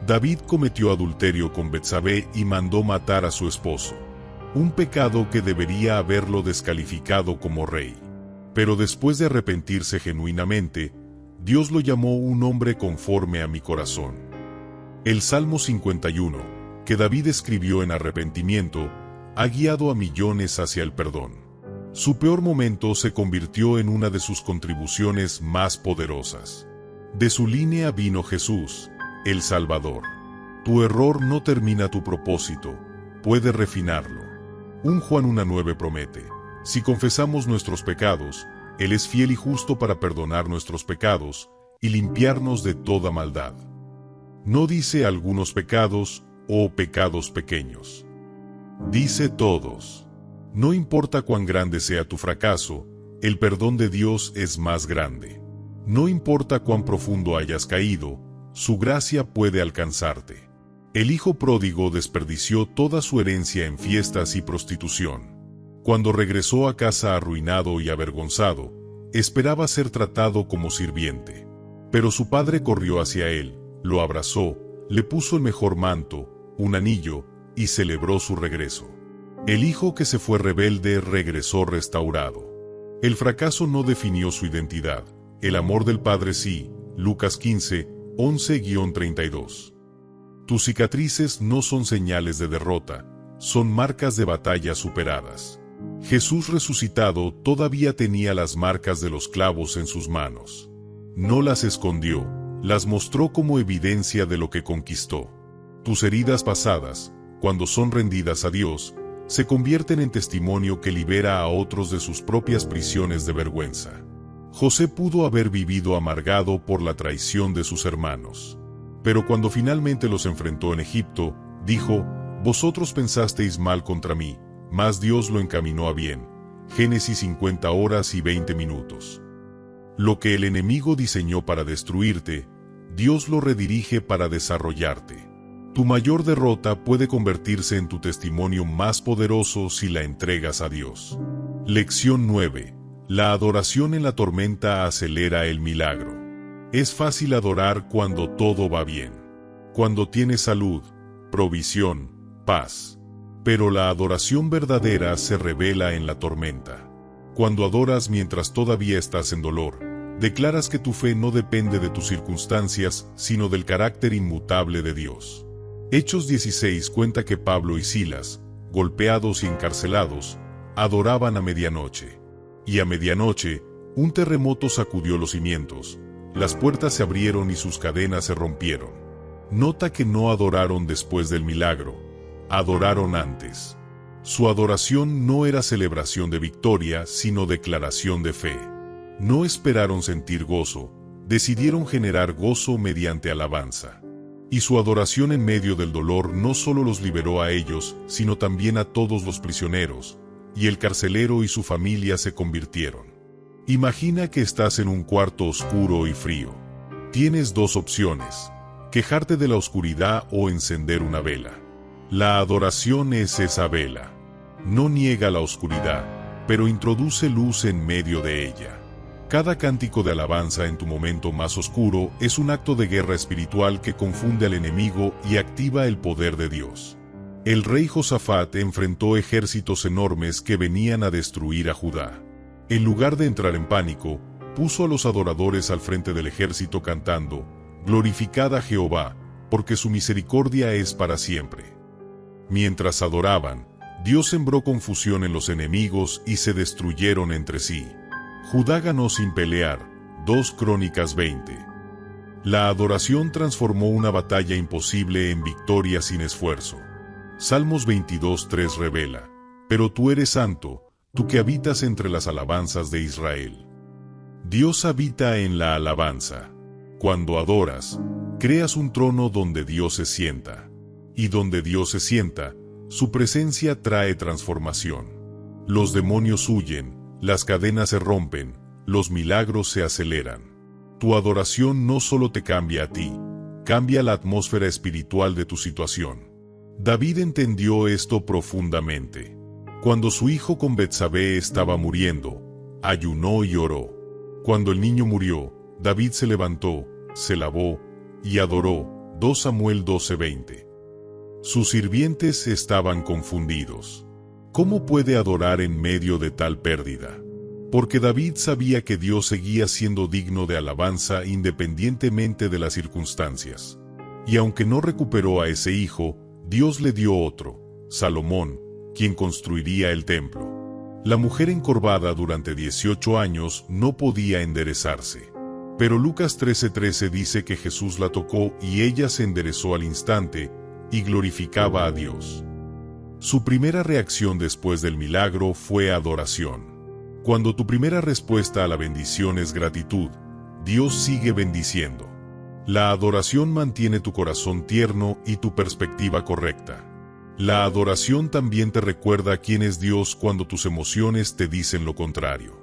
David cometió adulterio con Betsabé y mandó matar a su esposo. Un pecado que debería haberlo descalificado como rey. Pero después de arrepentirse genuinamente, Dios lo llamó un hombre conforme a mi corazón. El Salmo 51, que David escribió en arrepentimiento, ha guiado a millones hacia el perdón. Su peor momento se convirtió en una de sus contribuciones más poderosas. De su línea vino Jesús, el Salvador. Tu error no termina tu propósito, puede refinarlo. Un Juan 1:9 promete: si confesamos nuestros pecados, Él es fiel y justo para perdonar nuestros pecados y limpiarnos de toda maldad. No dice algunos pecados o pecados pequeños. Dice todos. No importa cuán grande sea tu fracaso, el perdón de Dios es más grande. No importa cuán profundo hayas caído, su gracia puede alcanzarte. El hijo pródigo desperdició toda su herencia en fiestas y prostitución. Cuando regresó a casa arruinado y avergonzado, esperaba ser tratado como sirviente. Pero su padre corrió hacia él, lo abrazó, le puso el mejor manto, un anillo, y celebró su regreso. El hijo que se fue rebelde regresó restaurado. El fracaso no definió su identidad, el amor del Padre sí. Lucas 15, 11-32. Tus cicatrices no son señales de derrota, son marcas de batallas superadas. Jesús resucitado todavía tenía las marcas de los clavos en sus manos. No las escondió, las mostró como evidencia de lo que conquistó. Tus heridas pasadas, cuando son rendidas a Dios, se convierten en testimonio que libera a otros de sus propias prisiones de vergüenza. José pudo haber vivido amargado por la traición de sus hermanos. Pero cuando finalmente los enfrentó en Egipto, dijo: vosotros pensasteis mal contra mí, mas Dios lo encaminó a bien. Génesis 50 horas y 20 minutos. Lo que el enemigo diseñó para destruirte, Dios lo redirige para desarrollarte. Tu mayor derrota puede convertirse en tu testimonio más poderoso si la entregas a Dios. Lección 9. La adoración en la tormenta acelera el milagro. Es fácil adorar cuando todo va bien. Cuando tienes salud, provisión, paz. Pero la adoración verdadera se revela en la tormenta. Cuando adoras mientras todavía estás en dolor, declaras que tu fe no depende de tus circunstancias, sino del carácter inmutable de Dios. Hechos 16 cuenta que Pablo y Silas, golpeados y encarcelados, adoraban a medianoche. Y a medianoche, un terremoto sacudió los cimientos, las puertas se abrieron y sus cadenas se rompieron. Nota que no adoraron después del milagro, adoraron antes. Su adoración no era celebración de victoria, sino declaración de fe. No esperaron sentir gozo, decidieron generar gozo mediante alabanza. Y su adoración en medio del dolor no solo los liberó a ellos, sino también a todos los prisioneros, y el carcelero y su familia se convirtieron. Imagina que estás en un cuarto oscuro y frío. Tienes dos opciones: quejarte de la oscuridad o encender una vela. La adoración es esa vela. No niega la oscuridad, pero introduce luz en medio de ella. Cada cántico de alabanza en tu momento más oscuro es un acto de guerra espiritual que confunde al enemigo y activa el poder de Dios. El rey Josafat enfrentó ejércitos enormes que venían a destruir a Judá. En lugar de entrar en pánico, puso a los adoradores al frente del ejército cantando: glorificad a Jehová, porque su misericordia es para siempre. Mientras adoraban, Dios sembró confusión en los enemigos y se destruyeron entre sí. Judá ganó sin pelear. 2 Crónicas 20. La adoración transformó una batalla imposible en victoria sin esfuerzo. Salmos 22:3 revela: pero tú eres santo, tú que habitas entre las alabanzas de Israel. Dios habita en la alabanza. Cuando adoras, creas un trono donde Dios se sienta. Y donde Dios se sienta, su presencia trae transformación. Los demonios huyen, las cadenas se rompen, los milagros se aceleran. Tu adoración no solo te cambia a ti, cambia la atmósfera espiritual de tu situación. David entendió esto profundamente. Cuando su hijo con Betsabé estaba muriendo, ayunó y oró. Cuando el niño murió, David se levantó, se lavó y adoró. 2 Samuel 12:20. Sus sirvientes estaban confundidos. ¿Cómo puede adorar en medio de tal pérdida? Porque David sabía que Dios seguía siendo digno de alabanza independientemente de las circunstancias. Y aunque no recuperó a ese hijo, Dios le dio otro, Salomón, quien construiría el templo. La mujer encorvada durante 18 años no podía enderezarse. Pero Lucas 13:13 dice que Jesús la tocó y ella se enderezó al instante y glorificaba a Dios. Su primera reacción después del milagro fue adoración. Cuando tu primera respuesta a la bendición es gratitud, Dios sigue bendiciendo. La adoración mantiene tu corazón tierno y tu perspectiva correcta. La adoración también te recuerda quién es Dios cuando tus emociones te dicen lo contrario.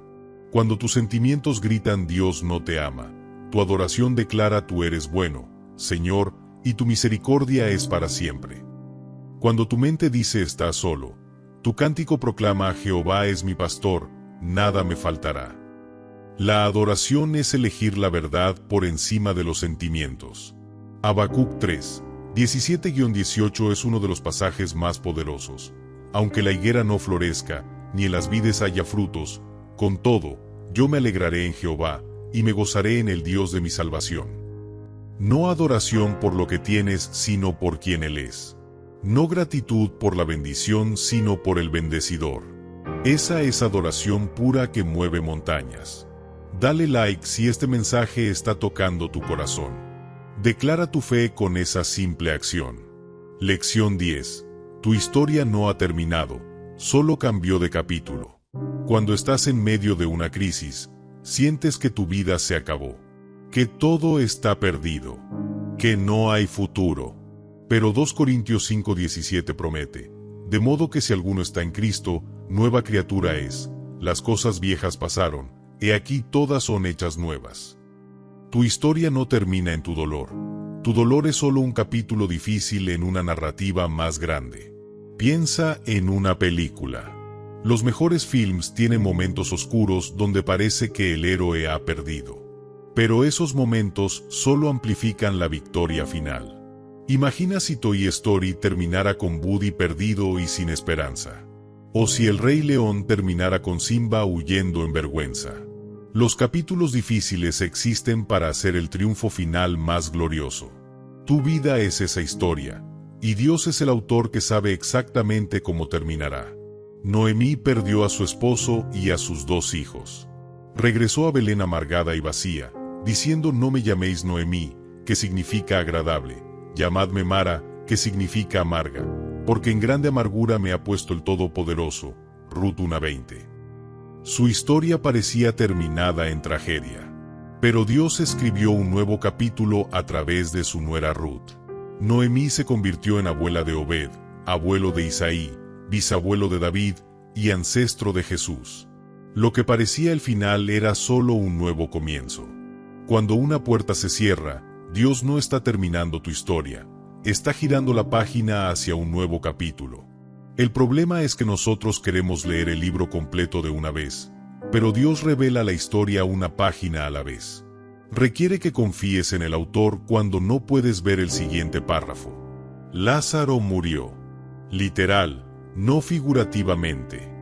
Cuando tus sentimientos gritan Dios no te ama, tu adoración declara tú eres bueno, Señor, y tu misericordia es para siempre. Cuando tu mente dice estás solo, tu cántico proclama Jehová es mi pastor, nada me faltará. La adoración es elegir la verdad por encima de los sentimientos. Habacuc 3, 17-18 es uno de los pasajes más poderosos. Aunque la higuera no florezca, ni en las vides haya frutos, con todo, yo me alegraré en Jehová, y me gozaré en el Dios de mi salvación. No adoración por lo que tienes, sino por quien Él es. No gratitud por la bendición, sino por el bendecidor. Esa es adoración pura que mueve montañas. Dale like si este mensaje está tocando tu corazón. Declara tu fe con esa simple acción. Lección 10. Tu historia no ha terminado, solo cambió de capítulo. Cuando estás en medio de una crisis, sientes que tu vida se acabó, que todo está perdido, que no hay futuro. Pero 2 Corintios 5:17 promete: de modo que si alguno está en Cristo, nueva criatura es, las cosas viejas pasaron, he aquí todas son hechas nuevas. Tu historia no termina en tu dolor. Tu dolor es solo un capítulo difícil en una narrativa más grande. Piensa en una película. Los mejores films tienen momentos oscuros donde parece que el héroe ha perdido. Pero esos momentos solo amplifican la victoria final. Imagina si Toy Story terminara con Woody perdido y sin esperanza. O si El Rey León terminara con Simba huyendo en vergüenza. Los capítulos difíciles existen para hacer el triunfo final más glorioso. Tu vida es esa historia, y Dios es el autor que sabe exactamente cómo terminará. Noemí perdió a su esposo y a sus 2 hijos. Regresó a Belén amargada y vacía, diciendo no me llaméis Noemí, que significa agradable, llamadme Mara, que significa amarga, porque en grande amargura me ha puesto el Todopoderoso. Ruth 1:20. Su historia parecía terminada en tragedia. Pero Dios escribió un nuevo capítulo a través de su nuera Ruth. Noemí se convirtió en abuela de Obed, abuelo de Isaí, bisabuelo de David y ancestro de Jesús. Lo que parecía el final era solo un nuevo comienzo. Cuando una puerta se cierra, Dios no está terminando tu historia, está girando la página hacia un nuevo capítulo. El problema es que nosotros queremos leer el libro completo de una vez, pero Dios revela la historia una página a la vez. Requiere que confíes en el autor cuando no puedes ver el siguiente párrafo. Lázaro murió. Literal, no figurativamente.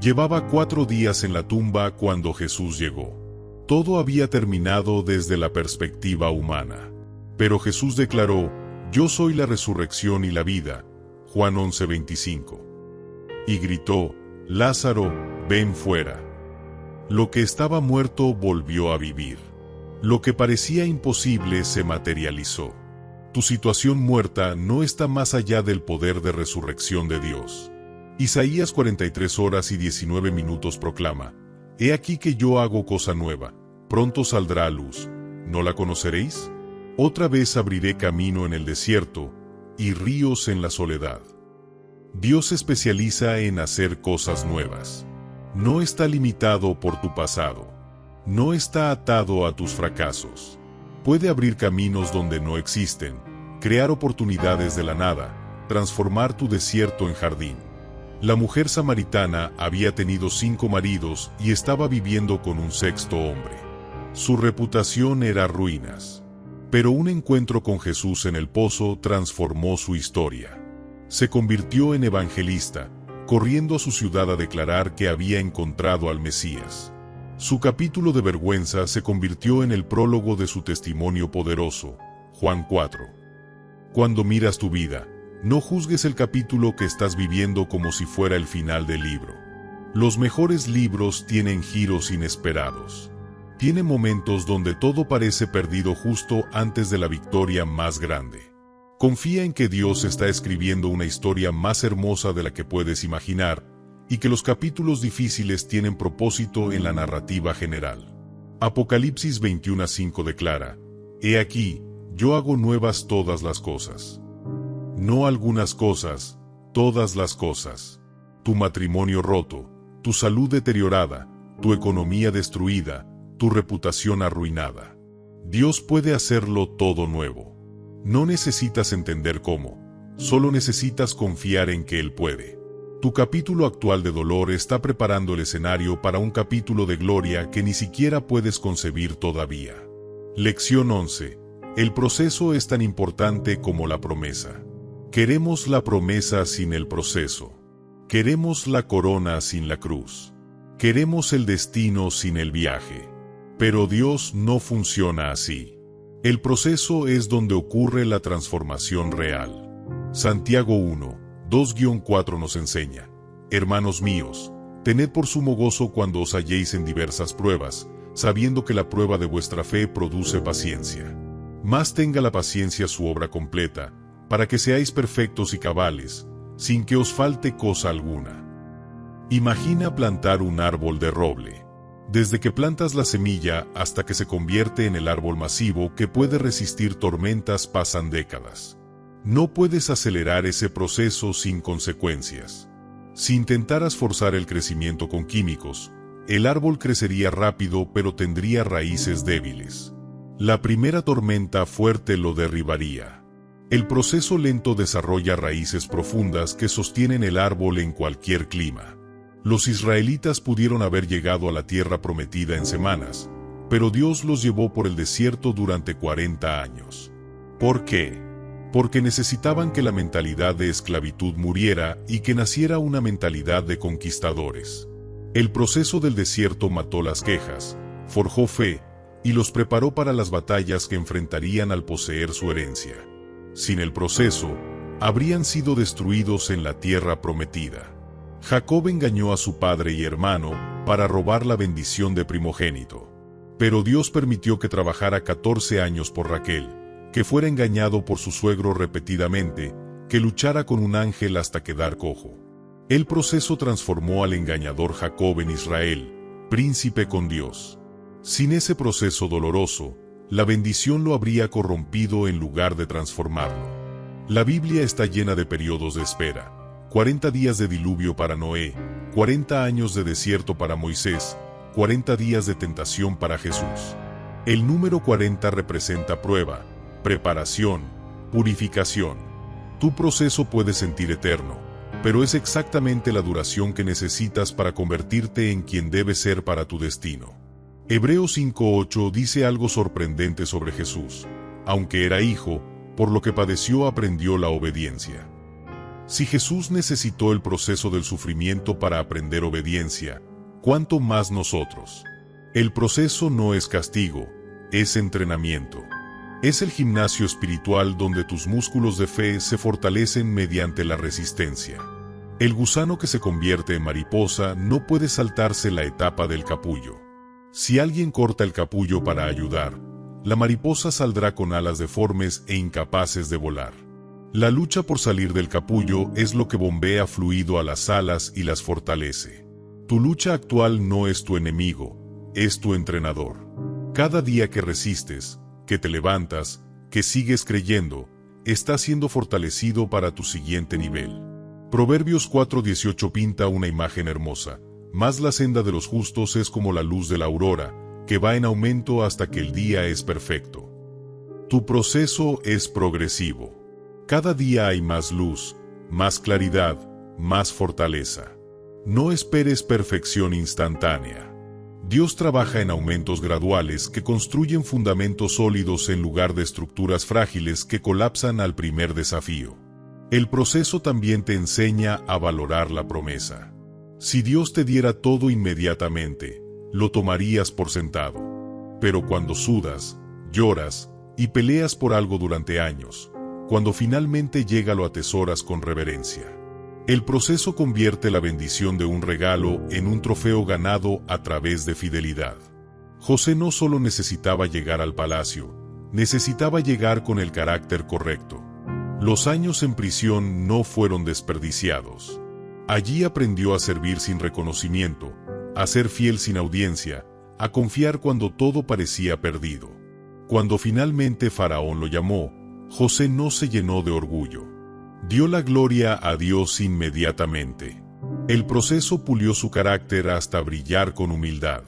Llevaba 4 días en la tumba cuando Jesús llegó. Todo había terminado desde la perspectiva humana. Pero Jesús declaró: yo soy la resurrección y la vida. Juan 11:25. y gritó: «Lázaro, ven fuera». Lo que estaba muerto volvió a vivir. Lo que parecía imposible se materializó. Tu situación muerta no está más allá del poder de resurrección de Dios. Isaías 43 horas y 19 minutos proclama: «He aquí que yo hago cosa nueva, pronto saldrá a luz, ¿no la conoceréis? Otra vez abriré camino en el desierto, y ríos en la soledad». Dios se especializa en hacer cosas nuevas. No está limitado por tu pasado. No está atado a tus fracasos. Puede abrir caminos donde no existen, crear oportunidades de la nada, transformar tu desierto en jardín. La mujer samaritana había tenido 5 maridos y estaba viviendo con un 6º hombre. Su reputación era ruinas. Pero un encuentro con Jesús en el pozo transformó su historia. Se convirtió en evangelista, corriendo a su ciudad a declarar que había encontrado al Mesías. Su capítulo de vergüenza se convirtió en el prólogo de su testimonio poderoso, Juan 4. Cuando miras tu vida, no juzgues el capítulo que estás viviendo como si fuera el final del libro. Los mejores libros tienen giros inesperados. Tienen momentos donde todo parece perdido justo antes de la victoria más grande. Confía en que Dios está escribiendo una historia más hermosa de la que puedes imaginar, y que los capítulos difíciles tienen propósito en la narrativa general. Apocalipsis 21:5 declara: «He aquí, yo hago nuevas todas las cosas». No algunas cosas, todas las cosas. Tu matrimonio roto, tu salud deteriorada, tu economía destruida, tu reputación arruinada. Dios puede hacerlo todo nuevo. No necesitas entender cómo, solo necesitas confiar en que Él puede. Tu capítulo actual de dolor está preparando el escenario para un capítulo de gloria que ni siquiera puedes concebir todavía. Lección 11. El proceso es tan importante como la promesa. Queremos la promesa sin el proceso. Queremos la corona sin la cruz. Queremos el destino sin el viaje. Pero Dios no funciona así. El proceso es donde ocurre la transformación real. Santiago 1, 2-4 nos enseña: «Hermanos míos, tened por sumo gozo cuando os halléis en diversas pruebas, sabiendo que la prueba de vuestra fe produce paciencia. Mas tenga la paciencia su obra completa, para que seáis perfectos y cabales, sin que os falte cosa alguna». Imagina plantar un árbol de roble. Desde que plantas la semilla hasta que se convierte en el árbol masivo que puede resistir tormentas pasan décadas. No puedes acelerar ese proceso sin consecuencias. Si intentaras forzar el crecimiento con químicos, el árbol crecería rápido pero tendría raíces débiles. La primera tormenta fuerte lo derribaría. El proceso lento desarrolla raíces profundas que sostienen el árbol en cualquier clima. Los israelitas pudieron haber llegado a la tierra prometida en semanas, pero Dios los llevó por el desierto durante 40 años. ¿Por qué? Porque necesitaban que la mentalidad de esclavitud muriera y que naciera una mentalidad de conquistadores. El proceso del desierto mató las quejas, forjó fe y los preparó para las batallas que enfrentarían al poseer su herencia. Sin el proceso, habrían sido destruidos en la tierra prometida. Jacob engañó a su padre y hermano para robar la bendición de primogénito. Pero Dios permitió que trabajara 14 años por Raquel, que fuera engañado por su suegro repetidamente, que luchara con un ángel hasta quedar cojo. El proceso transformó al engañador Jacob en Israel, príncipe con Dios. Sin ese proceso doloroso, la bendición lo habría corrompido en lugar de transformarlo. La Biblia está llena de periodos de espera. 40 días de diluvio para Noé, 40 años de desierto para Moisés, 40 días de tentación para Jesús. El número 40 representa prueba, preparación, purificación. Tu proceso puede sentir eterno, pero es exactamente la duración que necesitas para convertirte en quien debes ser para tu destino. Hebreos 5:8 dice algo sorprendente sobre Jesús. Aunque era hijo, por lo que padeció aprendió la obediencia. Si Jesús necesitó el proceso del sufrimiento para aprender obediencia, ¿cuánto más nosotros? El proceso no es castigo, es entrenamiento. Es el gimnasio espiritual donde tus músculos de fe se fortalecen mediante la resistencia. El gusano que se convierte en mariposa no puede saltarse la etapa del capullo. Si alguien corta el capullo para ayudar, la mariposa saldrá con alas deformes e incapaces de volar. La lucha por salir del capullo es lo que bombea fluido a las alas y las fortalece. Tu lucha actual no es tu enemigo, es tu entrenador. Cada día que resistes, que te levantas, que sigues creyendo, estás siendo fortalecido para tu siguiente nivel. Proverbios 4:18 pinta una imagen hermosa. Mas la senda de los justos es como la luz de la aurora, que va en aumento hasta que el día es perfecto. Tu proceso es progresivo. Cada día hay más luz, más claridad, más fortaleza. No esperes perfección instantánea. Dios trabaja en aumentos graduales que construyen fundamentos sólidos en lugar de estructuras frágiles que colapsan al primer desafío. El proceso también te enseña a valorar la promesa. Si Dios te diera todo inmediatamente, lo tomarías por sentado. Pero cuando sudas, lloras y peleas por algo durante años, cuando finalmente llega lo atesoras con reverencia. El proceso convierte la bendición de un regalo en un trofeo ganado a través de fidelidad. José no solo necesitaba llegar al palacio, necesitaba llegar con el carácter correcto. Los años en prisión no fueron desperdiciados. Allí aprendió a servir sin reconocimiento, a ser fiel sin audiencia, a confiar cuando todo parecía perdido. Cuando finalmente Faraón lo llamó, José no se llenó de orgullo. Dio la gloria a Dios inmediatamente. El proceso pulió su carácter hasta brillar con humildad.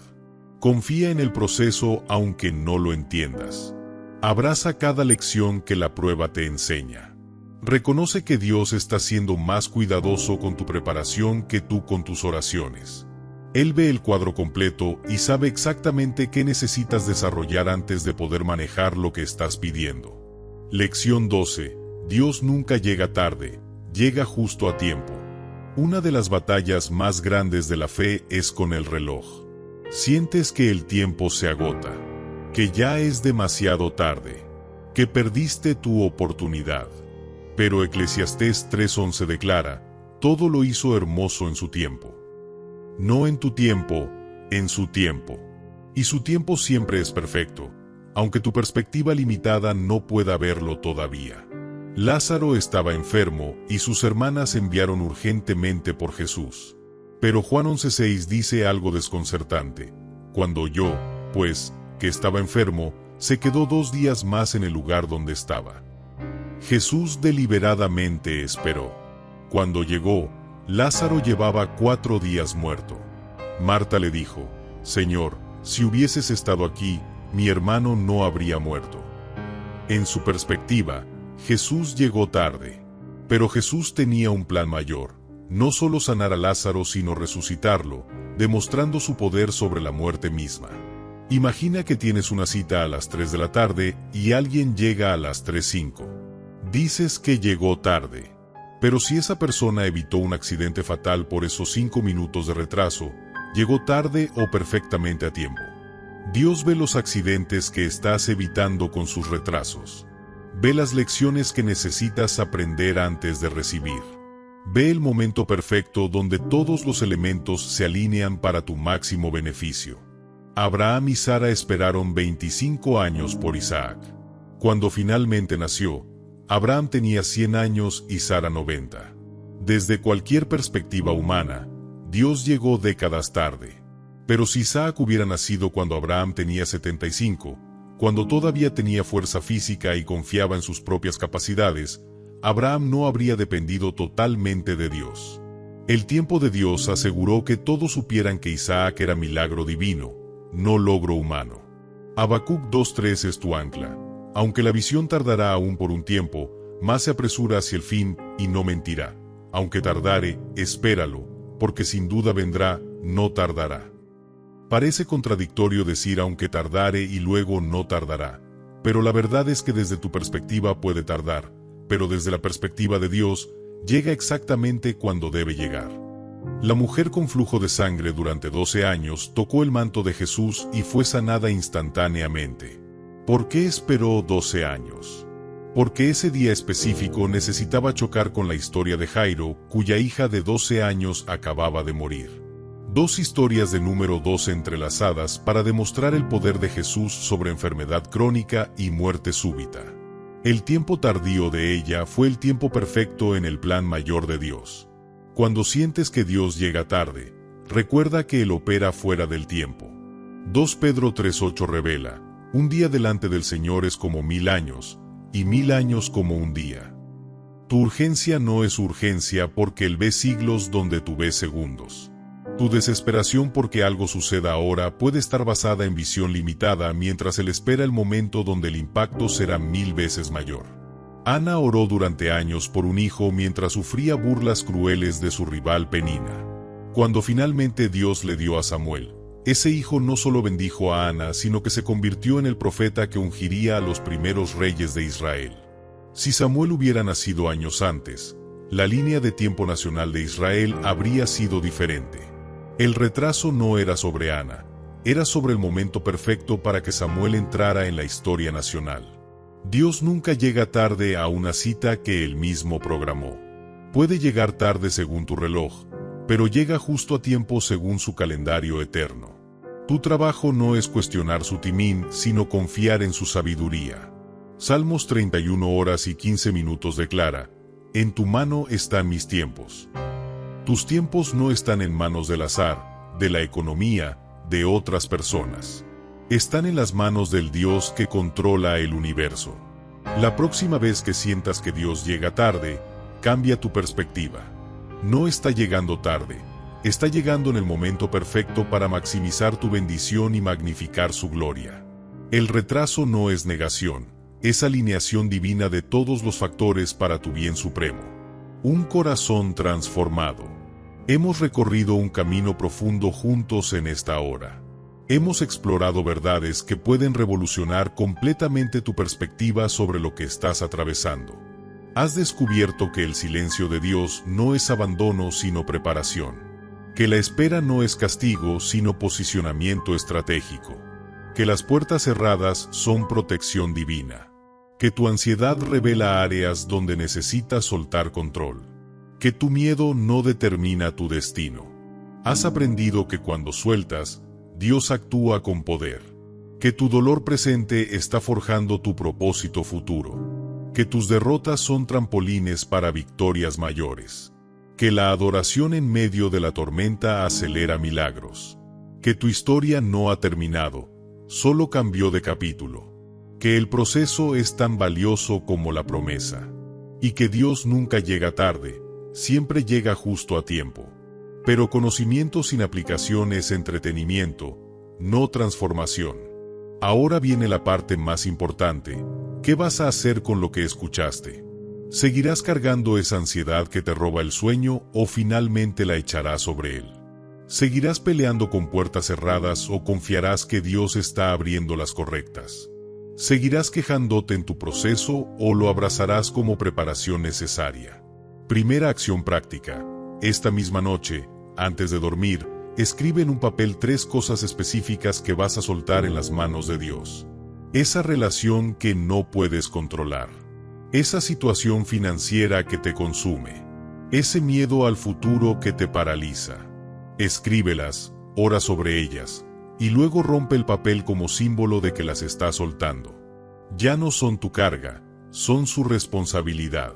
Confía en el proceso aunque no lo entiendas. Abraza cada lección que la prueba te enseña. Reconoce que Dios está siendo más cuidadoso con tu preparación que tú con tus oraciones. Él ve el cuadro completo y sabe exactamente qué necesitas desarrollar antes de poder manejar lo que estás pidiendo. Lección 12. Dios nunca llega tarde, llega justo a tiempo. Una de las batallas más grandes de la fe es con el reloj. Sientes que el tiempo se agota, que ya es demasiado tarde, que perdiste tu oportunidad. Pero Eclesiastés 3:11 declara, todo lo hizo hermoso en su tiempo. No en tu tiempo, en su tiempo. Y su tiempo siempre es perfecto, aunque tu perspectiva limitada no pueda verlo todavía. Lázaro estaba enfermo y sus hermanas enviaron urgentemente por Jesús. Pero Juan 11:6 dice algo desconcertante. Cuando oyó, pues, que estaba enfermo, se quedó 2 días más en el lugar donde estaba. Jesús deliberadamente esperó. Cuando llegó, Lázaro llevaba 4 días muerto. Marta le dijo, Señor, si hubieses estado aquí, mi hermano no habría muerto. En su perspectiva, Jesús llegó tarde. Pero Jesús tenía un plan mayor, no solo sanar a Lázaro sino resucitarlo, demostrando su poder sobre la muerte misma. Imagina que tienes una cita a las 3 de la tarde y alguien llega a las 3:05. Dices que llegó tarde. Pero si esa persona evitó un accidente fatal por esos 5 minutos de retraso, llegó tarde o perfectamente a tiempo. Dios ve los accidentes que estás evitando con sus retrasos. Ve las lecciones que necesitas aprender antes de recibir. Ve el momento perfecto donde todos los elementos se alinean para tu máximo beneficio. Abraham y Sara esperaron 25 años por Isaac. Cuando finalmente nació, Abraham tenía 100 años y Sara 90. Desde cualquier perspectiva humana, Dios llegó décadas tarde. Pero si Isaac hubiera nacido cuando Abraham tenía 75, cuando todavía tenía fuerza física y confiaba en sus propias capacidades, Abraham no habría dependido totalmente de Dios. El tiempo de Dios aseguró que todos supieran que Isaac era milagro divino, no logro humano. Habacuc 2:3 es tu ancla. Aunque la visión tardará aún por un tiempo, más se apresura hacia el fin y no mentirá. Aunque tardare, espéralo, porque sin duda vendrá, no tardará. Parece contradictorio decir aunque tardare y luego no tardará, pero la verdad es que desde tu perspectiva puede tardar, pero desde la perspectiva de Dios, llega exactamente cuando debe llegar. La mujer con flujo de sangre durante 12 años tocó el manto de Jesús y fue sanada instantáneamente. ¿Por qué esperó 12 años? porque ese día específico necesitaba chocar con la historia de Jairo, cuya hija de 12 años acababa de morir. Dos historias de número 2 entrelazadas para demostrar el poder de Jesús sobre enfermedad crónica y muerte súbita. El tiempo tardío de ella fue el tiempo perfecto en el plan mayor de Dios. Cuando sientes que Dios llega tarde, recuerda que Él opera fuera del tiempo. 2 Pedro 3:8 revela: un día delante del Señor es como 1000 años, y 1000 años como un día. Tu urgencia no es urgencia porque Él ve siglos donde tú ves segundos. Tu desesperación porque algo suceda ahora puede estar basada en visión limitada mientras Él espera el momento donde el impacto será 1000 veces mayor. Ana oró durante años por un hijo mientras sufría burlas crueles de su rival Penina. Cuando finalmente Dios le dio a Samuel, ese hijo no solo bendijo a Ana, sino que se convirtió en el profeta que ungiría a los primeros reyes de Israel. Si Samuel hubiera nacido años antes, la línea de tiempo nacional de Israel habría sido diferente. El retraso no era sobre Ana, era sobre el momento perfecto para que Samuel entrara en la historia nacional. Dios nunca llega tarde a una cita que Él mismo programó. Puede llegar tarde según tu reloj, pero llega justo a tiempo según su calendario eterno. Tu trabajo no es cuestionar su timín, sino confiar en su sabiduría. Salmos 31 horas y 15 minutos declara: en tu mano están mis tiempos. Tus tiempos no están en manos del azar, de la economía, de otras personas. Están en las manos del Dios que controla el universo. La próxima vez que sientas que Dios llega tarde, cambia tu perspectiva. No está llegando tarde, está llegando en el momento perfecto para maximizar tu bendición y magnificar su gloria. El retraso no es negación, es alineación divina de todos los factores para tu bien supremo. Un corazón transformado. Hemos recorrido un camino profundo juntos en esta hora. Hemos explorado verdades que pueden revolucionar completamente tu perspectiva sobre lo que estás atravesando. Has descubierto que el silencio de Dios no es abandono sino preparación. Que la espera no es castigo sino posicionamiento estratégico. Que las puertas cerradas son protección divina. Que tu ansiedad revela áreas donde necesitas soltar control. Que tu miedo no determina tu destino. Has aprendido que cuando sueltas, Dios actúa con poder. Que tu dolor presente está forjando tu propósito futuro. Que tus derrotas son trampolines para victorias mayores. Que la adoración en medio de la tormenta acelera milagros. Que tu historia no ha terminado, solo cambió de capítulo. Que el proceso es tan valioso como la promesa. Y que Dios nunca llega tarde, siempre llega justo a tiempo. Pero conocimiento sin aplicación es entretenimiento, no transformación. Ahora viene la parte más importante. ¿Qué vas a hacer con lo que escuchaste? ¿Seguirás cargando esa ansiedad que te roba el sueño o finalmente la echarás sobre él? ¿Seguirás peleando con puertas cerradas o confiarás que Dios está abriendo las correctas? ¿Seguirás quejándote en tu proceso o lo abrazarás como preparación necesaria? Primera acción práctica. Esta misma noche, antes de dormir, escribe en un papel 3 cosas específicas que vas a soltar en las manos de Dios. Esa relación que no puedes controlar. Esa situación financiera que te consume. Ese miedo al futuro que te paraliza. Escríbelas, ora sobre ellas, y luego rompe el papel como símbolo de que las estás soltando. Ya no son tu carga, son su responsabilidad.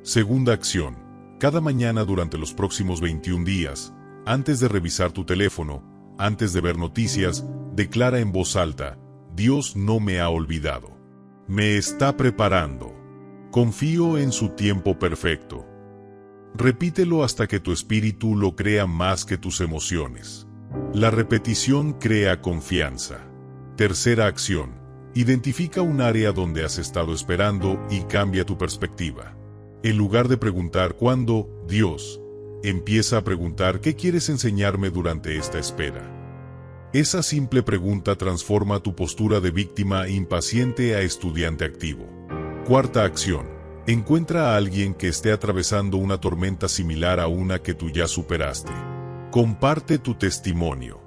Segunda acción. Cada mañana durante los próximos 21 días, antes de revisar tu teléfono, antes de ver noticias, declara en voz alta: Dios no me ha olvidado. Me está preparando. Confío en su tiempo perfecto. Repítelo hasta que tu espíritu lo crea más que tus emociones. La repetición crea confianza. Tercera acción. Identifica un área donde has estado esperando y cambia tu perspectiva. En lugar de preguntar ¿cuándo, Dios?, empieza a preguntar ¿qué quieres enseñarme durante esta espera? Esa simple pregunta transforma tu postura de víctima impaciente a estudiante activo. Cuarta acción. Encuentra a alguien que esté atravesando una tormenta similar a una que tú ya superaste. Comparte tu testimonio.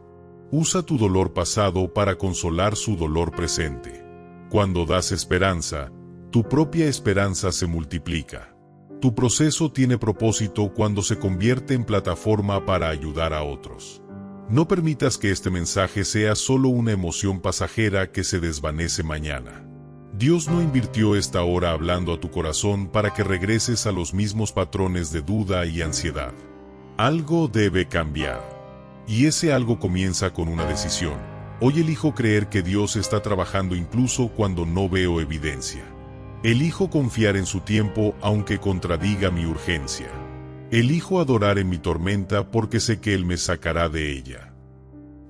Usa tu dolor pasado para consolar su dolor presente. Cuando das esperanza, Tu propia esperanza se multiplica. Tu proceso tiene propósito cuando se convierte en plataforma para ayudar a otros. No permitas que este mensaje sea solo una emoción pasajera que se desvanece mañana. Dios no invirtió esta hora hablando a tu corazón para que regreses a los mismos patrones de duda y ansiedad. Algo debe cambiar. Y ese algo comienza con una decisión. Hoy elijo creer que Dios está trabajando incluso cuando no veo evidencia. Elijo confiar en su tiempo aunque contradiga mi urgencia. Elijo adorar en mi tormenta porque sé que Él me sacará de ella.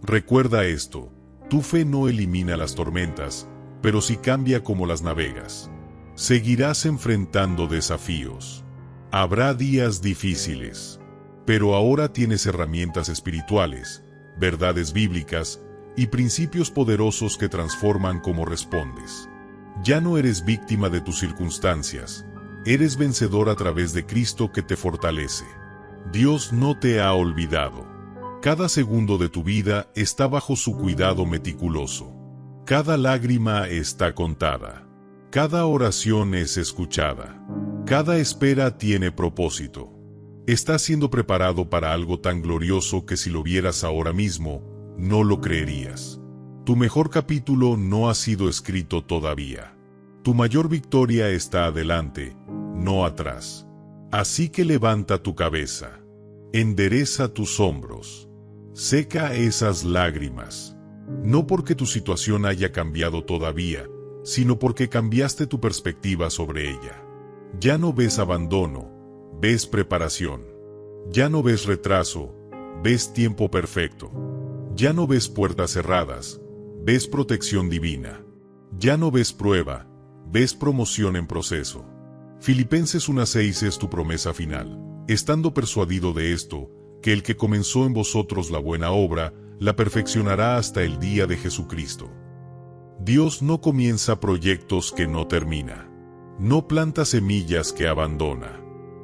Recuerda esto, tu fe no elimina las tormentas, pero sí cambia cómo las navegas. Seguirás enfrentando desafíos. Habrá días difíciles. Pero ahora tienes herramientas espirituales, verdades bíblicas y principios poderosos que transforman cómo respondes. Ya no eres víctima de tus circunstancias, eres vencedor a través de Cristo que te fortalece. Dios no te ha olvidado. Cada segundo de tu vida está bajo su cuidado meticuloso. Cada lágrima está contada. Cada oración es escuchada. Cada espera tiene propósito. Estás siendo preparado para algo tan glorioso que si lo vieras ahora mismo, no lo creerías. Tu mejor capítulo no ha sido escrito todavía. Tu mayor victoria está adelante, no atrás. Así que levanta tu cabeza. Endereza tus hombros. Seca esas lágrimas. No porque tu situación haya cambiado todavía, sino porque cambiaste tu perspectiva sobre ella. Ya no ves abandono, ves preparación. Ya no ves retraso, ves tiempo perfecto. Ya no ves puertas cerradas, ves protección divina. Ya no ves prueba, ves promoción en proceso. Filipenses 1:6 es tu promesa final, estando persuadido de esto, que el que comenzó en vosotros la buena obra, la perfeccionará hasta el día de Jesucristo. Dios no comienza proyectos que no termina. No planta semillas que abandona.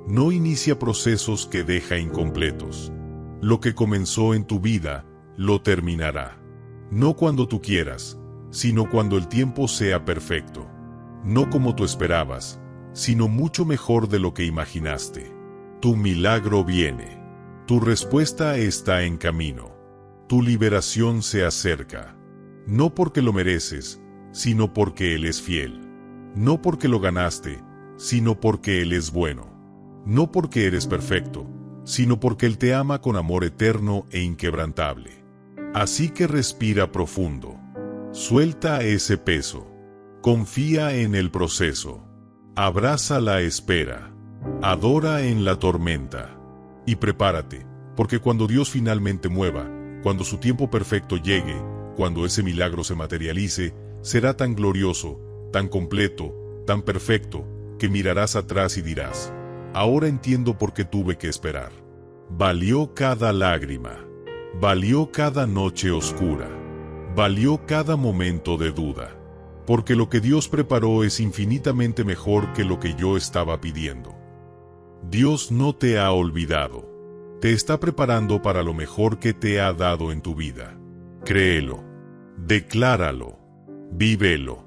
No inicia procesos que deja incompletos. Lo que comenzó en tu vida, lo terminará. No cuando tú quieras, sino cuando el tiempo sea perfecto. No como tú esperabas, sino mucho mejor de lo que imaginaste. Tu milagro viene. Tu respuesta está en camino. Tu liberación se acerca. No porque lo mereces, sino porque Él es fiel. No porque lo ganaste, sino porque Él es bueno. No porque eres perfecto, sino porque Él te ama con amor eterno e inquebrantable. Así que respira profundo. Suelta ese peso. Confía en el proceso. Abraza la espera. Adora en la tormenta. Y prepárate, porque cuando Dios finalmente mueva, cuando su tiempo perfecto llegue, cuando ese milagro se materialice, será tan glorioso, tan completo, tan perfecto, que mirarás atrás y dirás: ahora entiendo por qué tuve que esperar. Valió cada lágrima. Valió cada noche oscura. Valió cada momento de duda. Porque lo que Dios preparó es infinitamente mejor que lo que yo estaba pidiendo. Dios no te ha olvidado. Te está preparando para lo mejor que te ha dado en tu vida. Créelo. Decláralo. Vívelo.